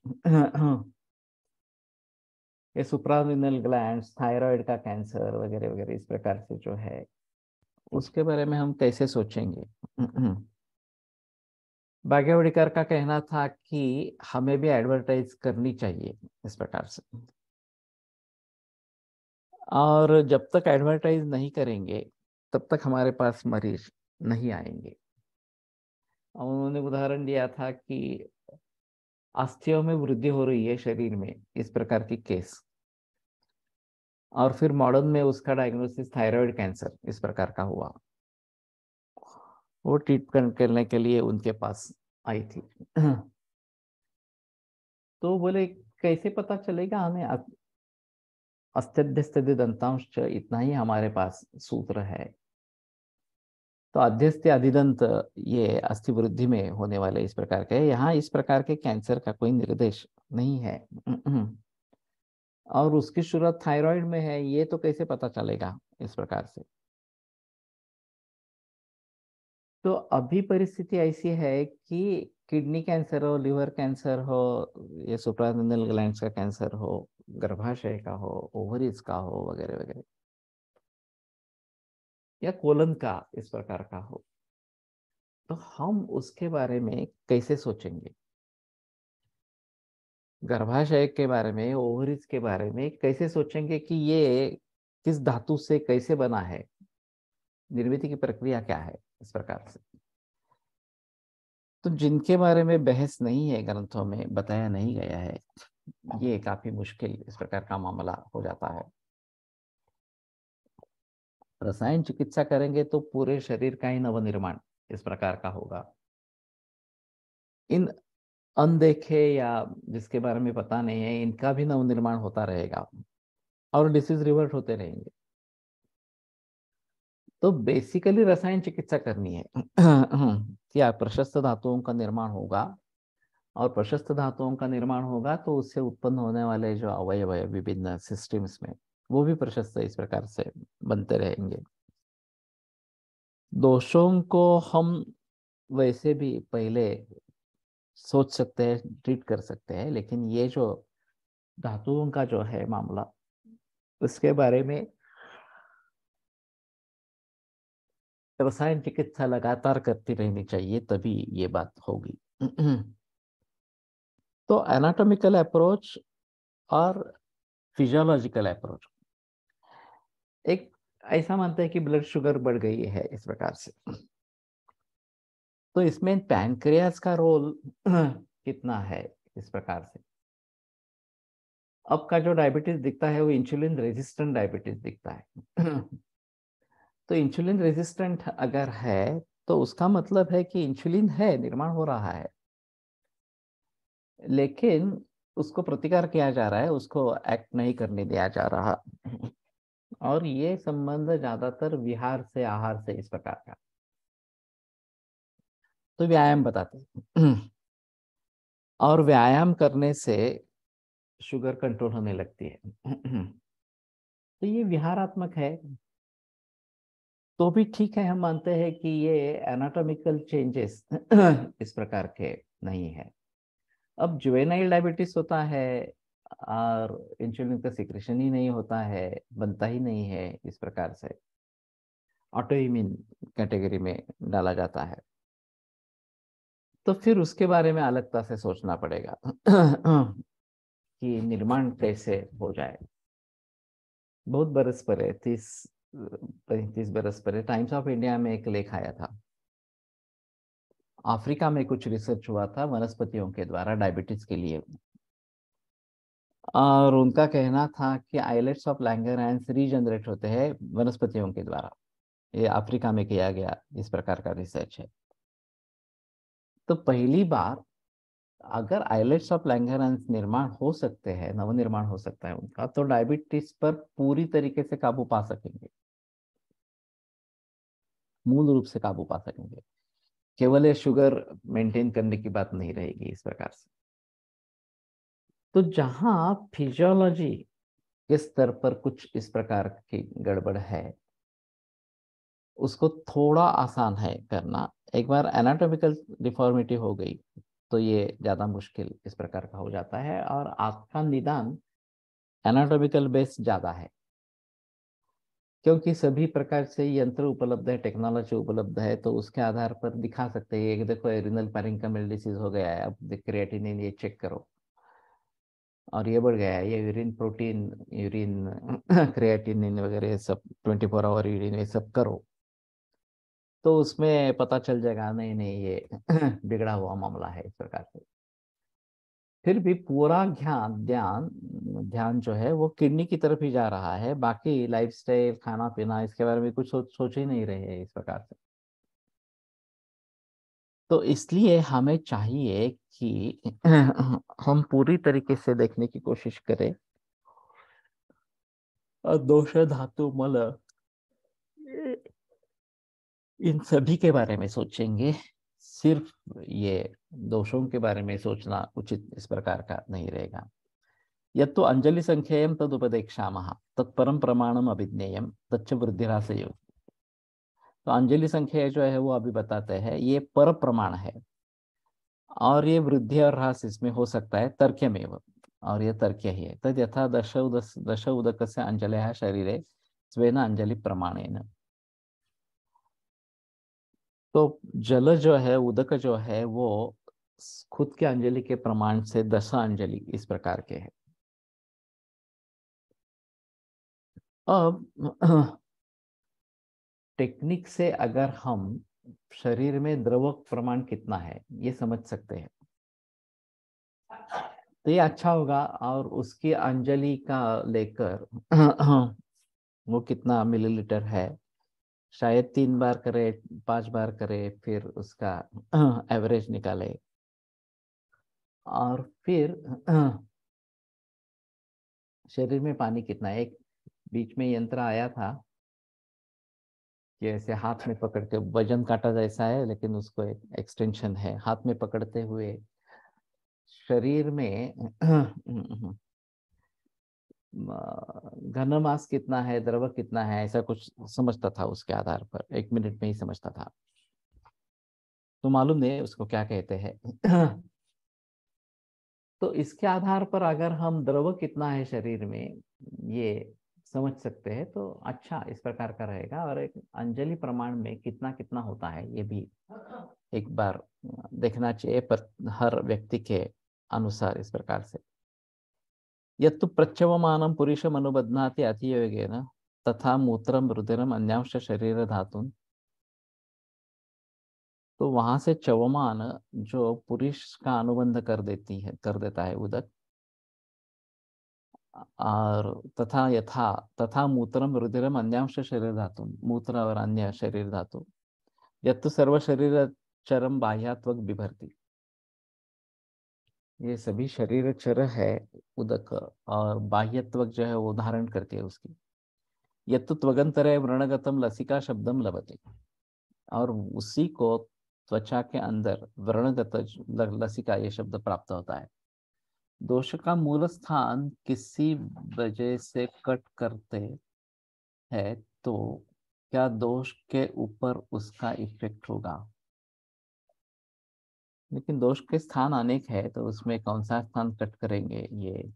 ये सुप्रारिनल ग्लैंड्स, थायराइड का कैंसर वगैरह वगैरह इस प्रकार से जो है उसके बारे में हम कैसे सोचेंगे। भाग्यवड़ीकर का कहना था कि हमें भी एडवर्टाइज करनी चाहिए इस प्रकार से, और जब तक एडवर्टाइज नहीं करेंगे तब तक हमारे पास मरीज नहीं आएंगे। और उन्होंने उदाहरण दिया था कि अस्थियों में वृद्धि हो रही है शरीर में, इस प्रकार की केस, और फिर मॉडर्न में उसका डायग्नोसिस थायराइड कैंसर इस प्रकार का हुआ। वो ट्रीटमेंट करने के लिए उनके पास आई थी। तो बोले कैसे पता चलेगा हमें, अस्थ्यस्थ्य दंतांश इतना ही हमारे पास सूत्र है। तो अध्यस्थ अधिदंत ये अस्थि वृद्धि में होने वाले इस प्रकार के, यहाँ इस प्रकार के कैंसर का कोई निर्देश नहीं है। और उसकी शुरुआत थायराइड में है, ये तो कैसे पता चलेगा इस प्रकार से। तो अभी परिस्थिति ऐसी है कि किडनी कैंसर हो, लिवर कैंसर हो, ये सुप्रारेनल ग्लैंड्स का कैंसर हो, गर्भाशय का हो, ओवरीज का हो वगैरह वगैरह, या कोलन का इस प्रकार का हो, तो हम उसके बारे में कैसे सोचेंगे। गर्भाशय के बारे में, ओवरीज के बारे में कैसे सोचेंगे कि ये किस धातु से कैसे बना है, निर्मित की प्रक्रिया क्या है इस प्रकार से। तो जिनके बारे में बहस नहीं है, ग्रंथों में बताया नहीं गया है, ये काफी मुश्किल इस प्रकार का मामला हो जाता है। रसायन चिकित्सा करेंगे तो पूरे शरीर का ही नवनिर्माण इस प्रकार का होगा। इन अनदेखे या जिसके बारे में पता नहीं है, इनका भी नवनिर्माण होता रहेगा और डिसीज रिवर्ट होते रहेंगे। तो बेसिकली रसायन चिकित्सा करनी है। क्या प्रशस्त धातुओं का निर्माण होगा, और प्रशस्त धातुओं का निर्माण होगा तो उससे उत्पन्न होने वाले जो अवयव है विभिन्न सिस्टम्स में, वो भी प्रशस्त इस प्रकार से बनते रहेंगे। दोषों को हम वैसे भी पहले सोच सकते हैं, ट्रीट कर सकते हैं, लेकिन ये जो धातुओं का जो है मामला, उसके बारे में रसायन चिकित्सा लगातार करती रहनी चाहिए, तभी ये बात होगी। तो एनाटॉमिकल अप्रोच और फिजियोलॉजिकल अप्रोच, एक ऐसा मानते हैं कि ब्लड शुगर बढ़ गई है इस प्रकार से, तो इसमें पैनक्रियास का रोल कितना है इस प्रकार से। अब का जो डायबिटीज दिखता है वो इंसुलिन रेजिस्टेंट डायबिटीज दिखता है। तो इंसुलिन रेजिस्टेंट अगर है तो उसका मतलब है कि इंसुलिन है, निर्माण हो रहा है, लेकिन उसको प्रतिकार किया जा रहा है, उसको एक्ट नहीं करने दिया जा रहा। और ये संबंध ज्यादातर विहार से, आहार से इस प्रकार का। तो व्यायाम बताते हैं। और व्यायाम करने से शुगर कंट्रोल होने लगती है। तो ये विहारात्मक है, तो भी ठीक है, हम मानते हैं कि ये एनाटॉमिकल चेंजेस इस प्रकार के नहीं है। अब जुवेनाइल डायबिटीज होता है और इंसुलिन का सिक्रेशन ही नहीं होता है, बनता ही नहीं है इस प्रकार से, ऑटो इम्यून कैटेगरी में डाला जाता है। तो फिर उसके बारे में अलगता से सोचना पड़ेगा कि निर्माण कैसे हो जाए। बहुत बरस पहले, 30-35 बरस पहले, टाइम्स ऑफ इंडिया में एक लेख आया था। अफ्रीका में कुछ रिसर्च हुआ था वनस्पतियों के द्वारा डायबिटीज के लिए, और उनका कहना था कि आइलेट्स ऑफ लैंगरहैंस रीजनरेट होते हैं वनस्पतियों के द्वारा। ये अफ्रीका में किया गया इस प्रकार का रिसर्च है। तो पहली बार अगर आइलेट्स ऑफ लैंगरहैंस निर्माण हो सकते हैं, नवनिर्माण हो सकता है उनका, तो डायबिटीज पर पूरी तरीके से काबू पा सकेंगे, मूल रूप से काबू पा सकेंगे। केवल ये शुगर मेंटेन करने की बात नहीं रहेगी इस प्रकार से। तो जहां फिजियोलॉजी के स्तर पर कुछ इस प्रकार की गड़बड़ है, उसको थोड़ा आसान है करना। एक बार एनाटॉमिकल डिफॉर्मिटी हो गई तो ये ज़्यादा मुश्किल इस प्रकार का हो जाता है, और आपका निदान एनाटॉमिकल बेस ज़्यादा है, क्योंकि सभी प्रकार से यंत्र उपलब्ध है, टेक्नोलॉजी उपलब्ध है, तो उसके आधार पर दिखा सकते हैं कि देखो एरिनल पैरेंकाइमल डिसीज हो गया है, अब क्रिएटिनिन ये चेक करो, और ये बढ़ गया है, ये यूरिन प्रोटीन, यूरिन क्रिएटिनिन वगैरह सब 24 आवर यूरिन ये सब करो, तो उसमें पता चल जाएगा नहीं नहीं ये बिगड़ा हुआ मामला है इस प्रकार से। फिर भी पूरा ध्यान ध्यान ध्यान जो है वो किडनी की तरफ ही जा रहा है, बाकी लाइफस्टाइल खाना पीना इसके बारे में कुछ सोच ही नहीं रहे हैं इस प्रकार से। तो इसलिए हमें चाहिए कि हम पूरी तरीके से देखने की कोशिश करें, और दोष धातु मल इन सभी के बारे में सोचेंगे। सिर्फ ये दोषों के बारे में सोचना उचित इस प्रकार का नहीं रहेगा। यत्तु अंजलि संख्येयम तदुपदेक्षामः तत्परम प्रमाणम अभिज्ञेयम तच्च वृद्धिराशयो। तो अंजलि संख्या जो है वो अभी बताते हैं, ये पर प्रमाण है, और ये वृद्धि और ह्रास इसमें हो सकता है तर्क्यमेव, और ये तर्क्य ही है। तद यथा दश उदक से अंजलि शरीरे स्वेन अंजलि प्रमाणेन। तो जल जो है, उदक जो है वो खुद के अंजलि के प्रमाण से 10 अंजलि इस प्रकार के है। अब टेक्निक से अगर हम शरीर में द्रव प्रमाण कितना है ये समझ सकते हैं तो ये अच्छा होगा, और उसकी अंजलि का लेकर वो कितना मिलीलीटर है, शायद 3 बार करे, 5 बार करे, फिर उसका एवरेज निकाले, और फिर शरीर में पानी कितना है। एक बीच में यंत्र आया था कि ऐसे हाथ में पकड़ के, वजन काटा जैसा है लेकिन उसको एक एक्सटेंशन है, हाथ में पकड़ते हुए शरीर में घन मास कितना है, द्रव कितना है, ऐसा कुछ समझता था, उसके आधार पर 1 मिनट में ही समझता था। तो मालूम नहीं उसको क्या कहते हैं। तो इसके आधार पर अगर हम द्रव कितना है शरीर में ये समझ सकते हैं तो अच्छा इस प्रकार का रहेगा, और एक अंजलि प्रमाण में कितना कितना होता है ये भी एक बार देखना चाहिए, पर हर व्यक्ति के अनुसार इस प्रकार से। यत्तु प्रच्यवमानं पुरुषम अनुबध्नाति अतियोगेन तथा मूत्रम रुधिरम अन्यांश शरीर धातुन। तो वहां से चवमान जो पुरुष का अनुबंध कर देता है उदक, और तथा यथा तथा मूत्रम रुधिरम अन्यांश शरीर धातु, मूत्र और अन्य शरीर धातु, यत्तु सर्व शरीर चरम बाह्यात्वक बिभर्ति। ये सभी शरीर चर है उदक, और बाह्यत्वक जो है वो धारण करती है उसकी। यत्तु त्वगंतरे व्रणगतम लसिका शब्दम लभते, और उसी को त्वचा के अंदर व्रणगत लसिका ये शब्द प्राप्त होता है। दोष का मूल स्थान किसी वजह से कट करते हैं तो क्या दोष के ऊपर उसका इफेक्ट होगा, लेकिन दोष के स्थान अनेक है, तो उसमें कौन सा स्थान कट करेंगे ये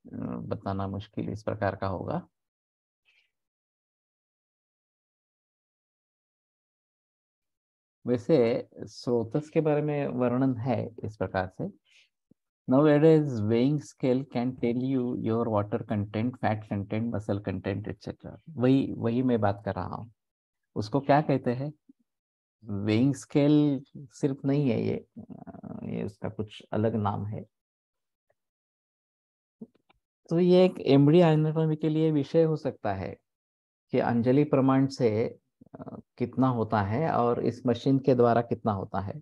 बताना मुश्किल इस प्रकार का होगा। वैसे स्रोतस के बारे में वर्णन है इस प्रकार से। Nowadays, weighing scale can tell you your water content, fat content, muscle content, etc. वही वही मैं बात कर रहा हूँ। उसको क्या कहते हैं? वेइंग स्केल सिर्फ नहीं है ये उसका कुछ अलग नाम है। तो ये एक एमडी एनाटॉमी के लिए विषय हो सकता है कि अंजलि प्रमाण से कितना होता है और इस मशीन के द्वारा कितना होता है,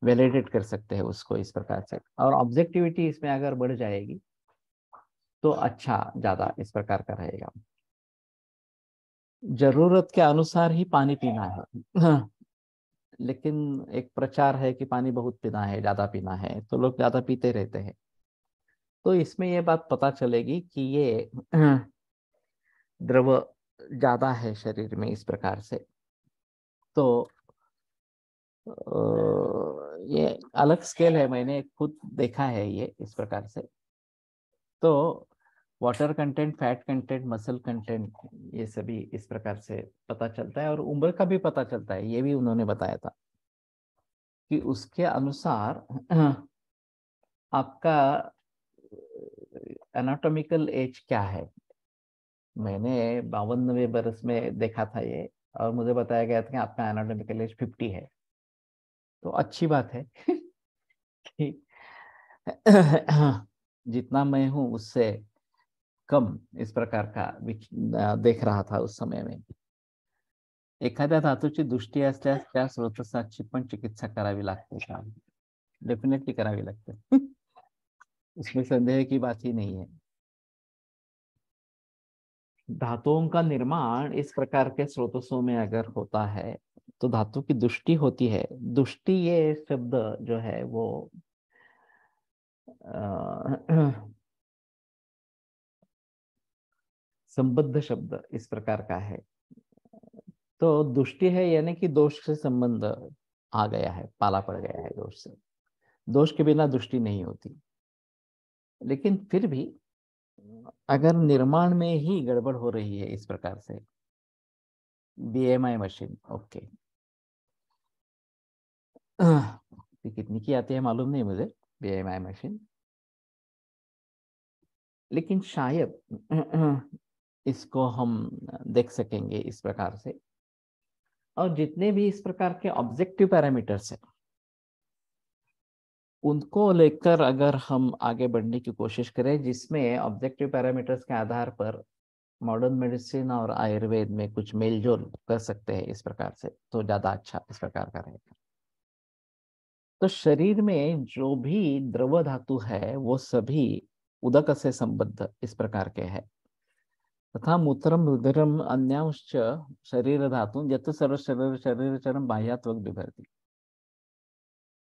वैलिडेट कर सकते हैं उसको इस प्रकार से। और ऑब्जेक्टिविटी इसमें अगर बढ़ जाएगी तो अच्छा ज्यादा इस प्रकार का रहेगा। जरूरत के अनुसार ही पानी पीना है। लेकिन एक प्रचार है कि पानी बहुत पीना है, ज्यादा पीना है, तो लोग ज्यादा पीते रहते हैं। तो इसमें ये बात पता चलेगी कि ये द्रव ज्यादा है शरीर में इस प्रकार से, तो ये अलग स्केल है, मैंने खुद देखा है ये इस प्रकार से। तो water content, fat content, muscle content, ये सभी इस प्रकार से पता चलता है, और उम्र का भी पता चलता है, ये भी उन्होंने बताया था कि उसके अनुसार आपका एनाटॉमिकल एज क्या है। मैंने 52वें बरस में देखा था ये, और मुझे बताया गया था कि आपका एनाटॉमिकल एज 50 है। तो अच्छी बात है कि जितना मैं हूँ उससे कम इस प्रकार का देख रहा था उस समय में। एखाद्या धातूची दृष्टी असल्यास त्या स्रोतसाची पण चिकित्सा करावी लागते का? डेफिनेटली करावी लागते उसमें संदेह की बात ही नहीं है। धातुओं का निर्माण इस प्रकार के स्रोतों में अगर होता है तो धातु की दुष्टि होती है। दुष्टि ये शब्द जो है वो संबद्ध शब्द इस प्रकार का है। तो दुष्टि है यानी कि दोष से संबंध आ गया है, पाला पड़ गया है दोष से। दोष के बिना दुष्टि नहीं होती। लेकिन फिर भी अगर निर्माण में ही गड़बड़ हो रही है इस प्रकार से, बीएमआई मशीन, ओके, कितनी की आती है मालूम नहीं मुझे बीएमआई मशीन, लेकिन शायद इसको हम देख सकेंगे इस प्रकार से। और जितने भी इस प्रकार के ऑब्जेक्टिव पैरामीटर्स हैं उनको लेकर अगर हम आगे बढ़ने की कोशिश करें, जिसमें ऑब्जेक्टिव पैरामीटर्स के आधार पर मॉडर्न मेडिसिन और आयुर्वेद में कुछ मेलजोल कर सकते हैं इस प्रकार से, तो ज्यादा अच्छा इस प्रकार का रहेगा। तो शरीर में जो भी द्रव धातु है वो सभी उदक से संबद्ध इस प्रकार के है। तथा मूत्रम रुधिरम अन्यांश्च शरीर धातु यत सर्व शरीर शरीर चरम बाह्यात्वक बिभर्ति।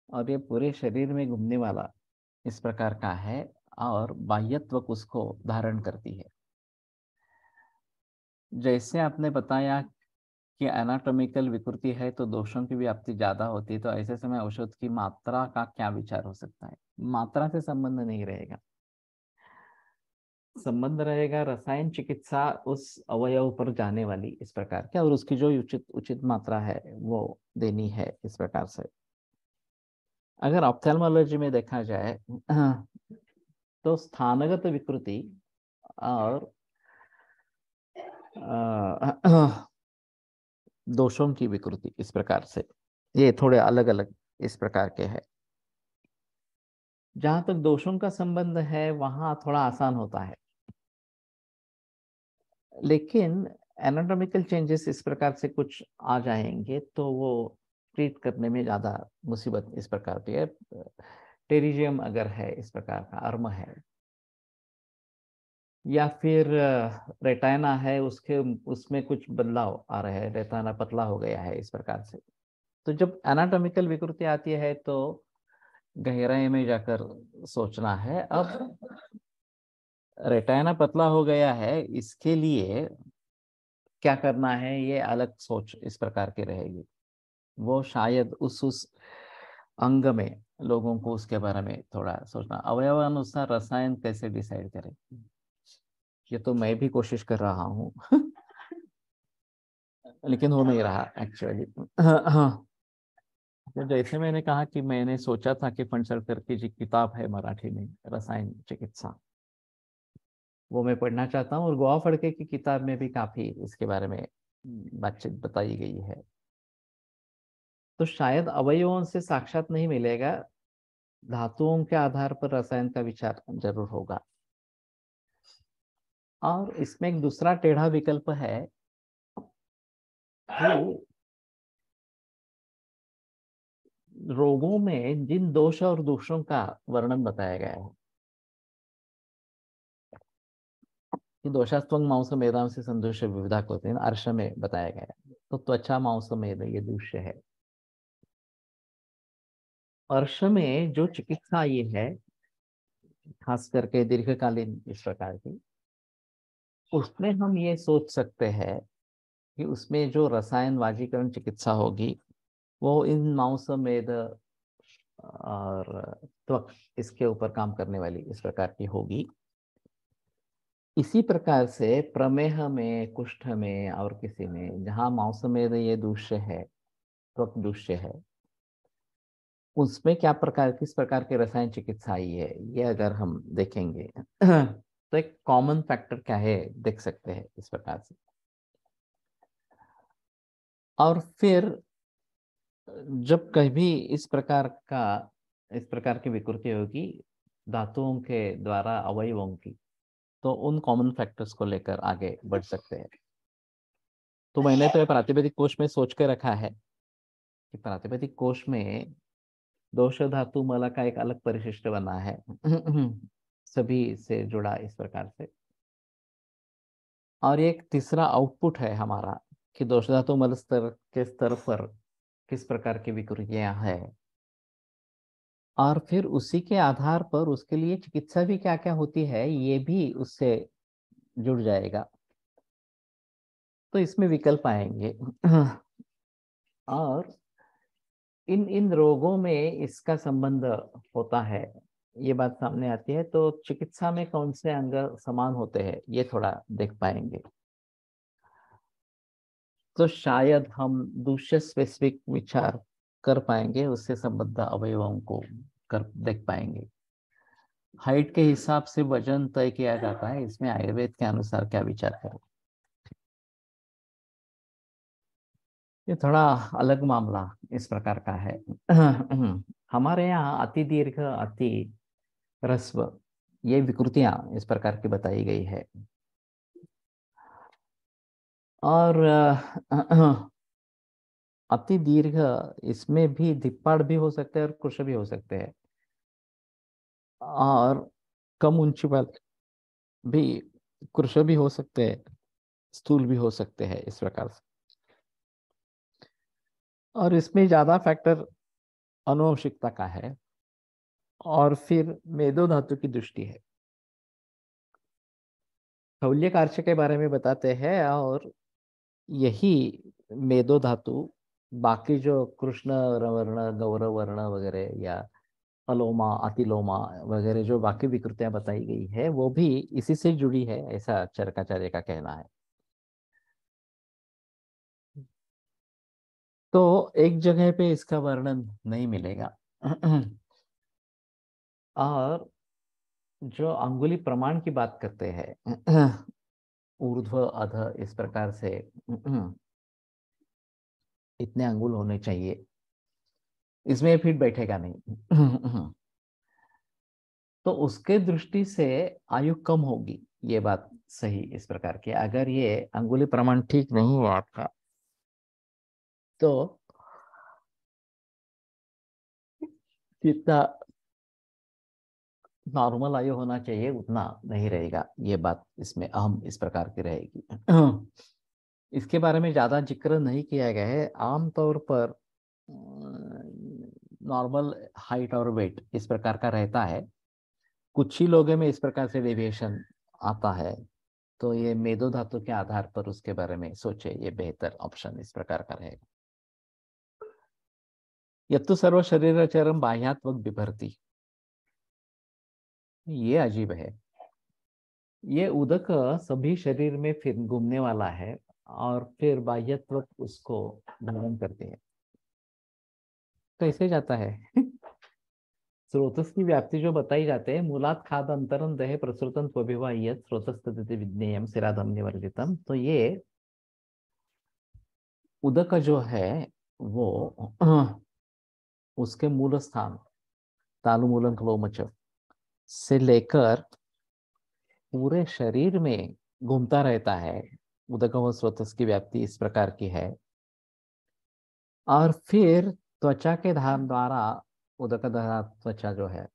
और ये पूरे शरीर में घूमने वाला इस प्रकार का है, और बाह्यत्वक उसको धारण करती है। जैसे आपने बताया कि एनाटॉमिकल विकृति है तो दोषों की व्याप्ति ज्यादा होती है, तो ऐसे समय औषध की मात्रा का क्या विचार हो सकता है? मात्रा से संबंध नहीं रहेगा, संबंध रहेगा रसायन चिकित्सा उस अवयव पर जाने वाली इस प्रकार के, और उसकी जो उचित उचित मात्रा है वो देनी है इस प्रकार से। अगर ऑप्थेल्मोलॉजी में देखा जाए तो स्थानगत विकृति और दोषों की विकृति इस प्रकार से, ये थोड़े अलग अलग इस प्रकार के हैं। जहां तक दोषों का संबंध है वहां थोड़ा आसान होता है, लेकिन एनाटॉमिकल चेंजेस इस प्रकार से कुछ आ जाएंगे तो वो ट्रीट करने में ज्यादा मुसीबत इस प्रकार की है। टेरिजियम अगर है इस प्रकार का, अर्म है, या फिर रेटाइना है, उसके उसमें कुछ बदलाव आ रहे हैं, रेटाइना पतला हो गया है इस प्रकार से। तो जब एनाटॉमिकल विकृति आती है तो गहराई में जाकर सोचना है। अब रेटाइना पतला हो गया है, इसके लिए क्या करना है ये अलग सोच इस प्रकार की रहेगी। वो शायद उस अंग में लोगों को उसके बारे में थोड़ा सोचना, अवयवानुसार रसायन कैसे डिसाइड करें, ये तो मैं भी कोशिश कर रहा हूँ लेकिन हो नहीं रहा एक्चुअली। हाँ, तो जैसे मैंने कहा कि मैंने सोचा था कि फणसलकर की जो किताब है मराठी में रसायन चिकित्सा, वो मैं पढ़ना चाहता हूँ, और गोवा फड़के की किताब में भी काफी इसके बारे में बातचीत बताई गई है। तो शायद अवयवों से साक्षात नहीं मिलेगा, धातुओं के आधार पर रसायन का विचार जरूर होगा। और इसमें एक दूसरा टेढ़ा विकल्प है कि रोगों में जिन दोष और दोषों का वर्णन बताया गया है कि दोषात्मक मांस मेधांसी संदोष विविधा होते हैं, अर्श में बताया गया है। तो त्वचा मांस मेध ये दूष्य है। अर्श में जो चिकित्सा ये है खास करके दीर्घकालीन इस प्रकार की, उसमें हम ये सोच सकते हैं कि उसमें जो रसायन वाजीकरण चिकित्सा होगी वो इन मांसमेद और त्वक इसके ऊपर काम करने वाली इस प्रकार की होगी। इसी प्रकार से प्रमेह में, कुष्ठ में और किसी में जहाँ मांसमेद ये दूष्य है, त्वक दूष्य है, उसमें क्या प्रकार, किस प्रकार की रसायन चिकित्सा आई है, ये अगर हम देखेंगे तो एक कॉमन फैक्टर क्या है देख सकते हैं इस प्रकार से। और फिर जब कभी इस प्रकार की विकृति होगी धातुओं के द्वारा अवयवों की, तो उन कॉमन फैक्टर्स को लेकर आगे बढ़ सकते हैं। तो मैंने तो ये प्रातिपदिक कोश में सोच के रखा है कि प्रातिपदिक कोश में दोष धातु मला का एक अलग परिशिष्ट बना है सभी से जुड़ा इस प्रकार से। और एक तीसरा आउटपुट है हमारा कि दोष धातु मल स्तर के स्तर पर किस प्रकार की विकृतियां हैं, और फिर उसी के आधार पर उसके लिए चिकित्सा भी क्या क्या होती है ये भी उससे जुड़ जाएगा। तो इसमें विकल्प आएंगे और इन इन रोगों में इसका संबंध होता है, ये बात सामने आती है। तो चिकित्सा में कौन से अंग समान होते हैं ये थोड़ा देख पाएंगे। तो शायद हम दूसरे स्पेसिफिक विचार कर पाएंगे, उससे संबद्ध अवयवों को कर देख पाएंगे। हाइट के हिसाब से वजन तय किया जाता है, इसमें आयुर्वेद के अनुसार क्या विचार करें, ये थोड़ा अलग मामला इस प्रकार का है। हमारे यहाँ अति दीर्घ, अति ह्रस्व, ये विकृतियां इस प्रकार की बताई गई है। और अति दीर्घ, इसमें भी धिप्पाड़ भी हो सकते हैं और कृश भी हो सकते हैं, और कम ऊंची वाले भी कृश भी हो सकते हैं, स्थूल भी हो सकते हैं इस प्रकार से। और इसमें ज्यादा फैक्टर अनुवंशिकता का है और फिर मेदो धातु की दृष्टि है। खौल्य कार्य के बारे में बताते हैं, और यही मेदो धातु बाकी जो कृष्ण वर्ण, गौरव वर्ण वगैरह या अलोमा, अतिलोमा वगैरह जो बाकी विकृतियां बताई गई है वो भी इसी से जुड़ी है, ऐसा चरकाचार्य का कहना है। तो एक जगह पे इसका वर्णन नहीं मिलेगा और जो अंगुली प्रमाण की बात करते हैं ऊर्ध्व अध इस प्रकार से इतने अंगुल होने चाहिए, इसमें फिट बैठेगा नहीं तो उसके दृष्टि से आयु कम होगी, ये बात सही इस प्रकार की। अगर ये अंगुली प्रमाण ठीक नहीं हुआ आपका तो जितना नॉर्मल आयु होना चाहिए उतना नहीं रहेगा, ये बात इसमें अहम इस प्रकार की रहेगी। इसके बारे में ज्यादा जिक्र नहीं किया गया है। आमतौर पर नॉर्मल हाइट और वेट इस प्रकार का रहता है, कुछ ही लोगों में इस प्रकार से डेविएशन आता है। तो ये मेदो धातु के आधार पर उसके बारे में सोचे, ये बेहतर ऑप्शन इस प्रकार का रहेगा। यत्तु सर्व शरीर चरम बाह्यात्मक बिभर्ती, ये अजीब है। ये उदक सभी शरीर में फिर घूमने वाला है और फिर बाह्यत्व उसको धारण करते हैं। कैसे जाता है स्रोतस की व्याप्ति जो बताई जाते हैं, मूलात खाद अंतरन दहे प्रसृतन स्वभिवा यत् स्रोतस तदिति विज्ञेयम सिराधम निवर्जितम। तो ये उदक जो है वो उसके मूल स्थान तालुमूलन क्लोमच से लेकर पूरे शरीर में घूमता रहता है। उदक व स्रोतस की व्याप्ति इस प्रकार की है। और फिर त्वचा के धार द्वारा उदक धारा त्वचा जो है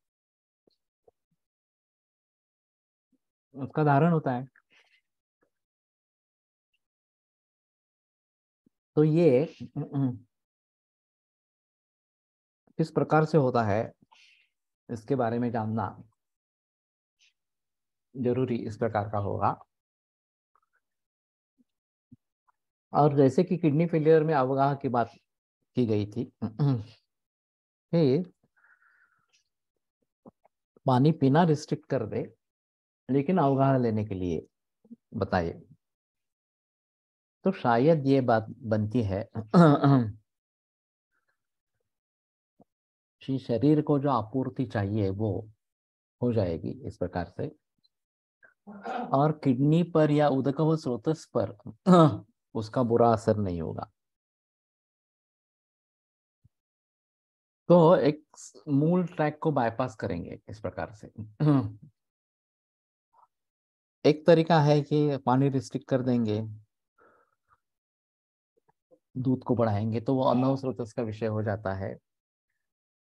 उसका धारण होता है। तो ये किस प्रकार से होता है इसके बारे में जानना जरूरी इस प्रकार का होगा। और जैसे कि किडनी फेलियर में अवगाह की बात की गई थी कि पानी पीना रिस्ट्रिक्ट कर दे, लेकिन अवगाह लेने के लिए बताइए, तो शायद ये बात बनती है कि शरीर को जो आपूर्ति चाहिए वो हो जाएगी इस प्रकार से, और किडनी पर या उदक व स्रोतस पर उसका बुरा असर नहीं होगा। तो एक मूल ट्रैक को बाईपास करेंगे इस प्रकार से। एक तरीका है कि पानी रिस्ट्रिक्ट कर देंगे, दूध को बढ़ाएंगे, तो वो अन्न स्रोतस का विषय हो जाता है।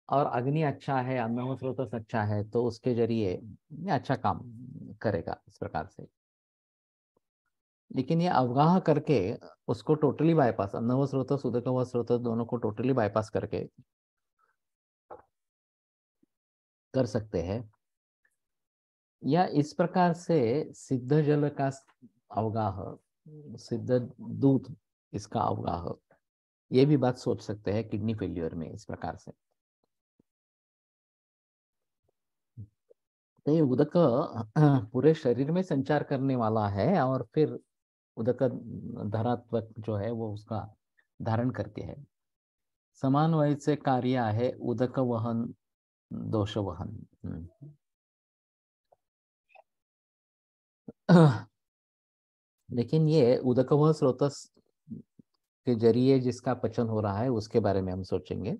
और अग्नि अच्छा है, अन्न स्रोतस अच्छा है, तो उसके जरिए ये अच्छा काम करेगा इस प्रकार से। लेकिन ये अवगाह करके उसको टोटली बाईपास, अन्न व स्रोतस उदक व स्रोतस दोनों को टोटली बाईपास करके कर सकते हैं, या इस प्रकार से सिद्ध जल का अवगाह, सिद्ध दूध इसका अवगाह, ये भी बात सोच सकते हैं किडनी फेल्योर में इस प्रकार से। तो ये उदक पूरे शरीर में संचार करने वाला है, और फिर उदक धरात्मक जो है वो उसका धारण करती है। समान वय से कार्य है उदक वहन, दोष वहन। लेकिन ये उदक वह स्रोतस के जरिए जिसका पचन हो रहा है उसके बारे में हम सोचेंगे।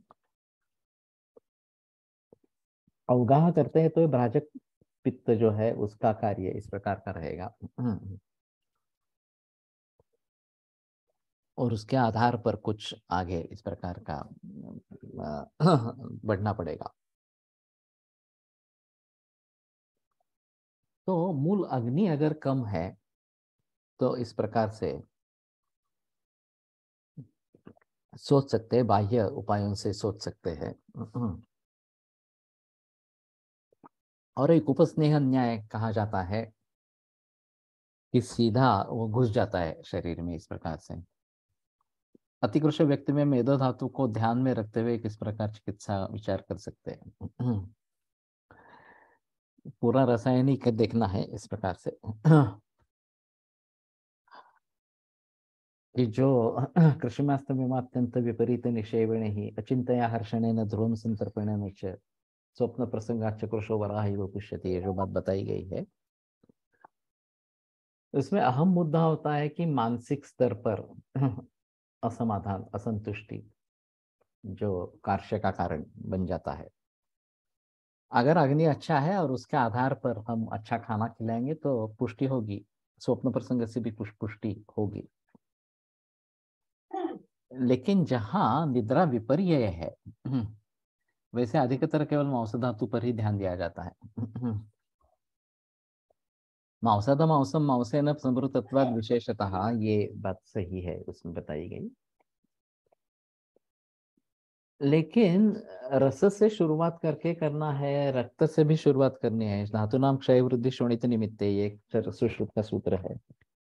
अवगाह करते हैं तो ये भ्राजक पित्त जो है उसका कार्य इस प्रकार का रहेगा। और उसके आधार पर कुछ आगे इस प्रकार का बढ़ना पड़ेगा। तो मूल अग्नि अगर कम है तो इस प्रकार से सोच सकते हैं, बाह्य उपायों से सोच सकते हैं। और एक उपस्नेह न्याय कहा जाता है कि सीधा वो घुस जाता है शरीर में इस प्रकार से। अतिकृष्ट व्यक्ति में मेदो धातु को ध्यान में रखते हुए किस प्रकार चिकित्सा विचार कर सकते हैं। पूरा रासायनिक देखना है इस प्रकार से कि जो कृषिमास्तम्यमात्यंत विपरीत निषेवणे ही अचिंतया हर्षणेन ध्रुवम संतर्पणेन च स्वप्न प्रसंगाच कृषो वराह पुष्यति, ये जो बात बताई गई है इसमें अहम मुद्दा होता है कि मानसिक स्तर पर असमाधान, असंतुष्टि जो कार्य का कारण बन जाता है। अगर अग्नि अच्छा है और उसके आधार पर हम अच्छा खाना खिलाएंगे तो पुष्टि होगी, स्वप्न प्रसंग से भी कुछ पुष्टि होगी। लेकिन जहां निद्रा विपर्य है वैसे अधिकतर केवल मांस धातु पर ही ध्यान दिया जाता है। मांसाद मांसम मांसेन समृतत्वाद विशेषतः, ये बात सही है उसमें बताई गई। लेकिन रस से शुरुआत करके करना है, रक्त से भी शुरुआत करनी है। धातु नाम क्षय वृद्धि शोणित निमित्ते, ये एक सुश्रुत का सूत्र है,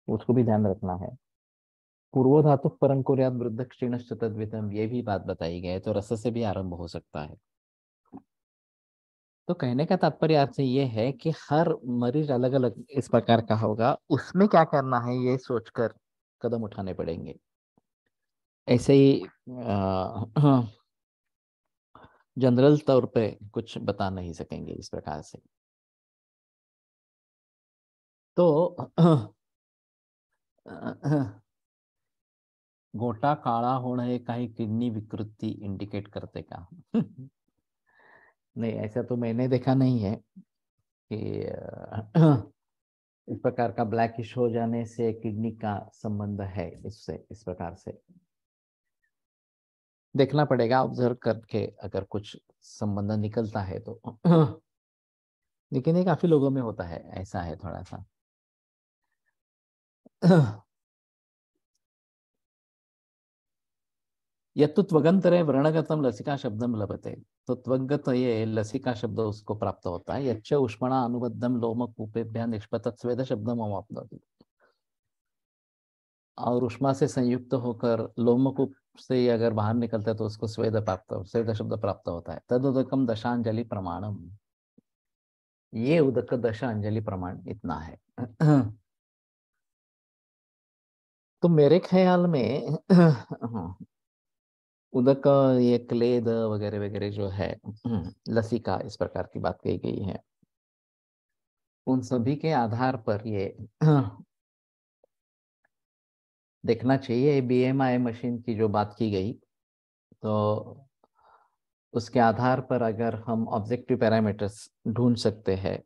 उसको भी ध्यान रखना है। पूर्व धातु परं कुर्यात् वृद्ध क्षीणश्च तद्वितम, ये भी बात बताई गई है, तो रस से भी आरंभ हो सकता है। तो कहने का तात्पर्य आपसे ये है कि हर मरीज अलग अलग इस प्रकार का होगा, उसमें क्या करना है ये सोचकर कदम उठाने पड़ेंगे। ऐसे ही जनरल तौर पे कुछ बता नहीं सकेंगे इस प्रकार से। तो गोटा काळा होणे काही किडनी विकृति इंडिकेट करते का? नहीं, ऐसा तो मैंने देखा नहीं है कि इस प्रकार का ब्लैकिश हो जाने से किडनी का संबंध है इससे, इस प्रकार से देखना पड़ेगा ऑब्जर्व करके, अगर कुछ संबंध निकलता है तो। लेकिन ये काफी लोगों में होता है, ऐसा है थोड़ा सा। यत्तु त्वगंतरे व्रणगतम लसिका शब्दम लभते, तो त्वगत ये लसिका शब्द उसको प्राप्त होता है। यच्च उष्मणा अनुबद्धम लोम कूपेभ्यः निष्पतत् स्वेद शब्दम अवाप्नोति। और उष्मा से संयुक्त होकर लोमकूप से अगर बाहर निकलता है तो उसको स्वेद शब्द प्राप्त होता है। तदुदकम दशांजलि प्रमाणम, ये उदक दशांजलि प्रमाण इतना है। तो मेरे ख्याल में उदक ये क्लेद वगैरह वगैरह जो है, लसिका, इस प्रकार की बात कही गई है, उन सभी के आधार पर ये देखना चाहिए। बीएमआई मशीन की जो बात की गई, तो उसके आधार पर अगर हम ऑब्जेक्टिव पैरामीटर्स ढूंढ सकते हैं,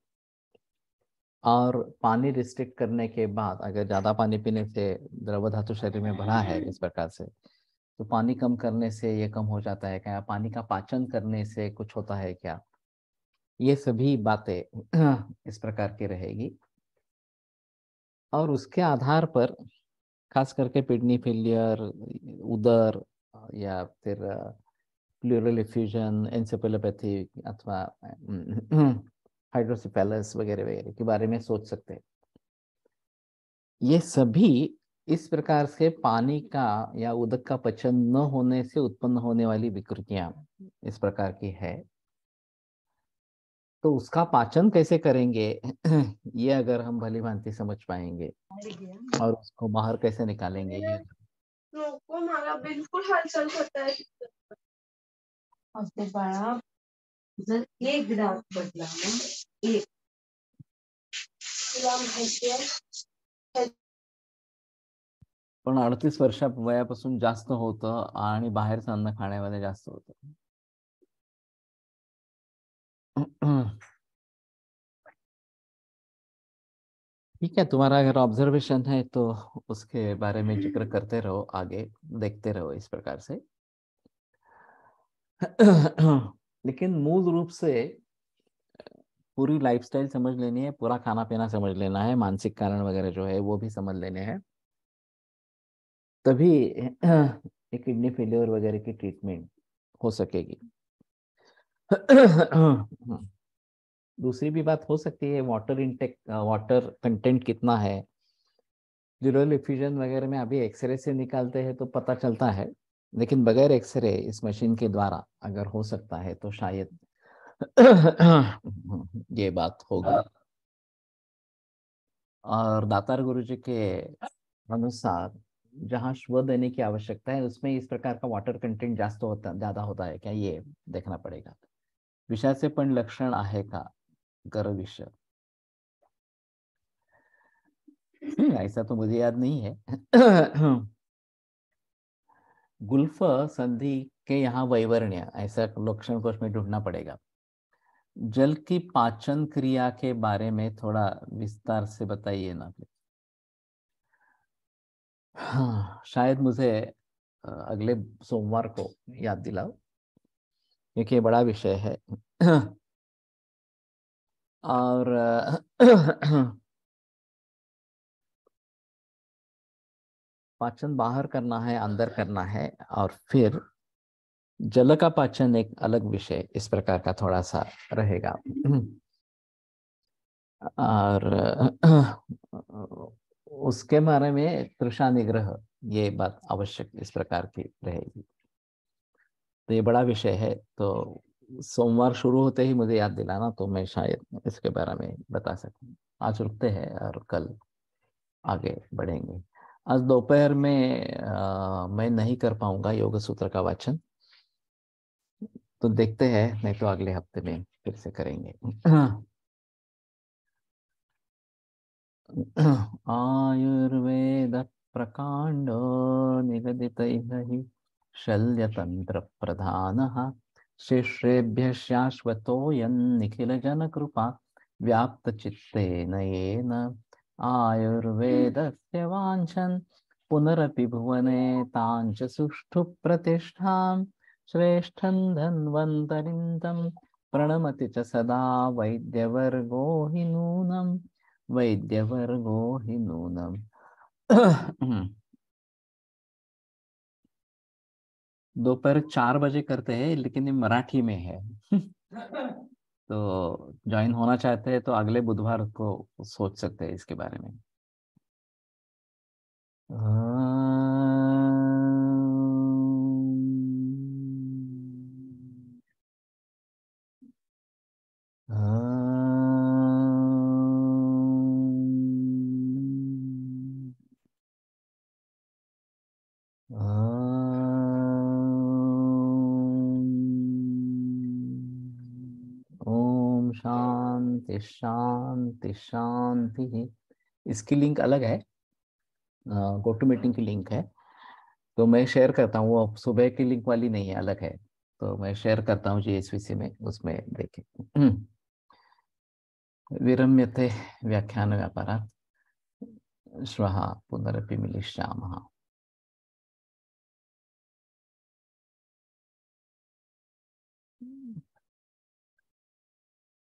और पानी रिस्ट्रिक्ट करने के बाद अगर ज़्यादा पानी पीने से द्रव धातु शरीर में बढ़ा है इस प्रकार से, तो पानी कम करने से ये कम हो जाता है क्या, पानी का पाचन करने से कुछ होता है क्या, ये सभी बातें इस प्रकार की रहेगी। और उसके आधार पर खास करके किडनी फेलियर, उदर, या फिर प्लूरल इफ्यूजन, एन्सेफेलोपैथी, अथवा हाइड्रोसिफेलस वगैरह वगैरह के बारे में सोच सकते हैं। ये सभी इस प्रकार से पानी का या उदक का पचन न होने से उत्पन्न होने वाली विकृतियां इस प्रकार की है। तो उसका पाचन कैसे करेंगे ये अगर हम भली भांति समझ पाएंगे, और उसको बाहर कैसे निकालेंगे, ये लोगों मला बिलकुल हालचाल करता है असते बाळा. जर एक ग्रास पडला ना, एक तुला माहिती आहे पण 38 वर्षा वयापासून जास्त होतं आणि बाहेरचं अन्न खाण्यामध्ये जास्त होतं. ठीक है, तुम्हारा अगर ऑब्जर्वेशन है तो उसके बारे में जिक्र करते रहो, आगे देखते रहो इस प्रकार से। लेकिन मूल रूप से पूरी लाइफस्टाइल समझ लेनी है, पूरा खाना पीना समझ लेना है, मानसिक कारण वगैरह जो है वो भी समझ लेने हैं, तभी एक किडनी फेलियर वगैरह की ट्रीटमेंट हो सकेगी। दूसरी भी बात हो सकती है, वाटर इनटेक, वाटर कंटेंट कितना है। प्लूरल इफ्यूजन वगैरह में अभी एक्सरे से निकालते हैं तो पता चलता है, लेकिन बगैर एक्सरे इस मशीन के द्वारा अगर हो सकता है तो शायद ये बात होगी। और दातार गुरु जी के अनुसार जहाँ स्व देने की आवश्यकता है उसमें इस प्रकार का वाटर कंटेंट ज्यादा होता है क्या, ये देखना पड़ेगा। विषाचे पण लक्षण आहे का, गर्विष, ऐसा तो मुझे याद नहीं है। गुल्फ संधि के यहाँ वैवर्ण्य, ऐसा लक्षण को उसमें ढूंढना पड़ेगा। जल की पाचन क्रिया के बारे में थोड़ा विस्तार से बताइए ना फिर। हाँ, शायद मुझे अगले सोमवार को याद दिलाओ, क्योंकि ये बड़ा विषय है। और पाचन बाहर करना है, अंदर करना है, और फिर जल का पाचन एक अलग विषय इस प्रकार का थोड़ा सा रहेगा। और उसके बारे में तृषा निग्रह, ये बात आवश्यक इस प्रकार की रहेगी। तो ये बड़ा विषय है, तो सोमवार शुरू होते ही मुझे याद दिलाना, तो मैं शायद इसके बारे में बता सकूं। आज रुकते हैं और कल आगे बढ़ेंगे। आज दोपहर में मैं नहीं कर पाऊंगा योग सूत्र का वाचन, तो देखते हैं, नहीं तो अगले हफ्ते में फिर से करेंगे। आयुर्वेद प्रकांड निगदित हि शल्यतंत्र प्रधान, शिष्येभ्य शाश्वतोऽयं निखिल जन कृपा व्याप्त चित्तेन येन आयुर्वेदस्य वाञ्छन् पुनरपि भुवने ताञ्च सुष्ठु प्रतिष्ठां श्रेष्ठं धन्वन्तरिं तं प्रणमति च सदा वैद्यवर्गो हि नूनम्, वैद्यवर्गो हि नूनम। दोपहर 4 बजे करते हैं, लेकिन ये मराठी में है। तो ज्वाइन होना चाहते हैं तो अगले बुधवार को सोच सकते हैं इसके बारे में। ओम शांति शांति शांति। इसकी लिंक अलग है, गो टू मीटिंग की लिंक है, तो मैं शेयर करता हूँ। वो सुबह की लिंक वाली नहीं है, अलग है, तो मैं शेयर करता हूँ JSVC में, उसमें देखें। विरम्यते व्याख्यान व्यापारात् श्वः पुनरपि मिलिष्यामः।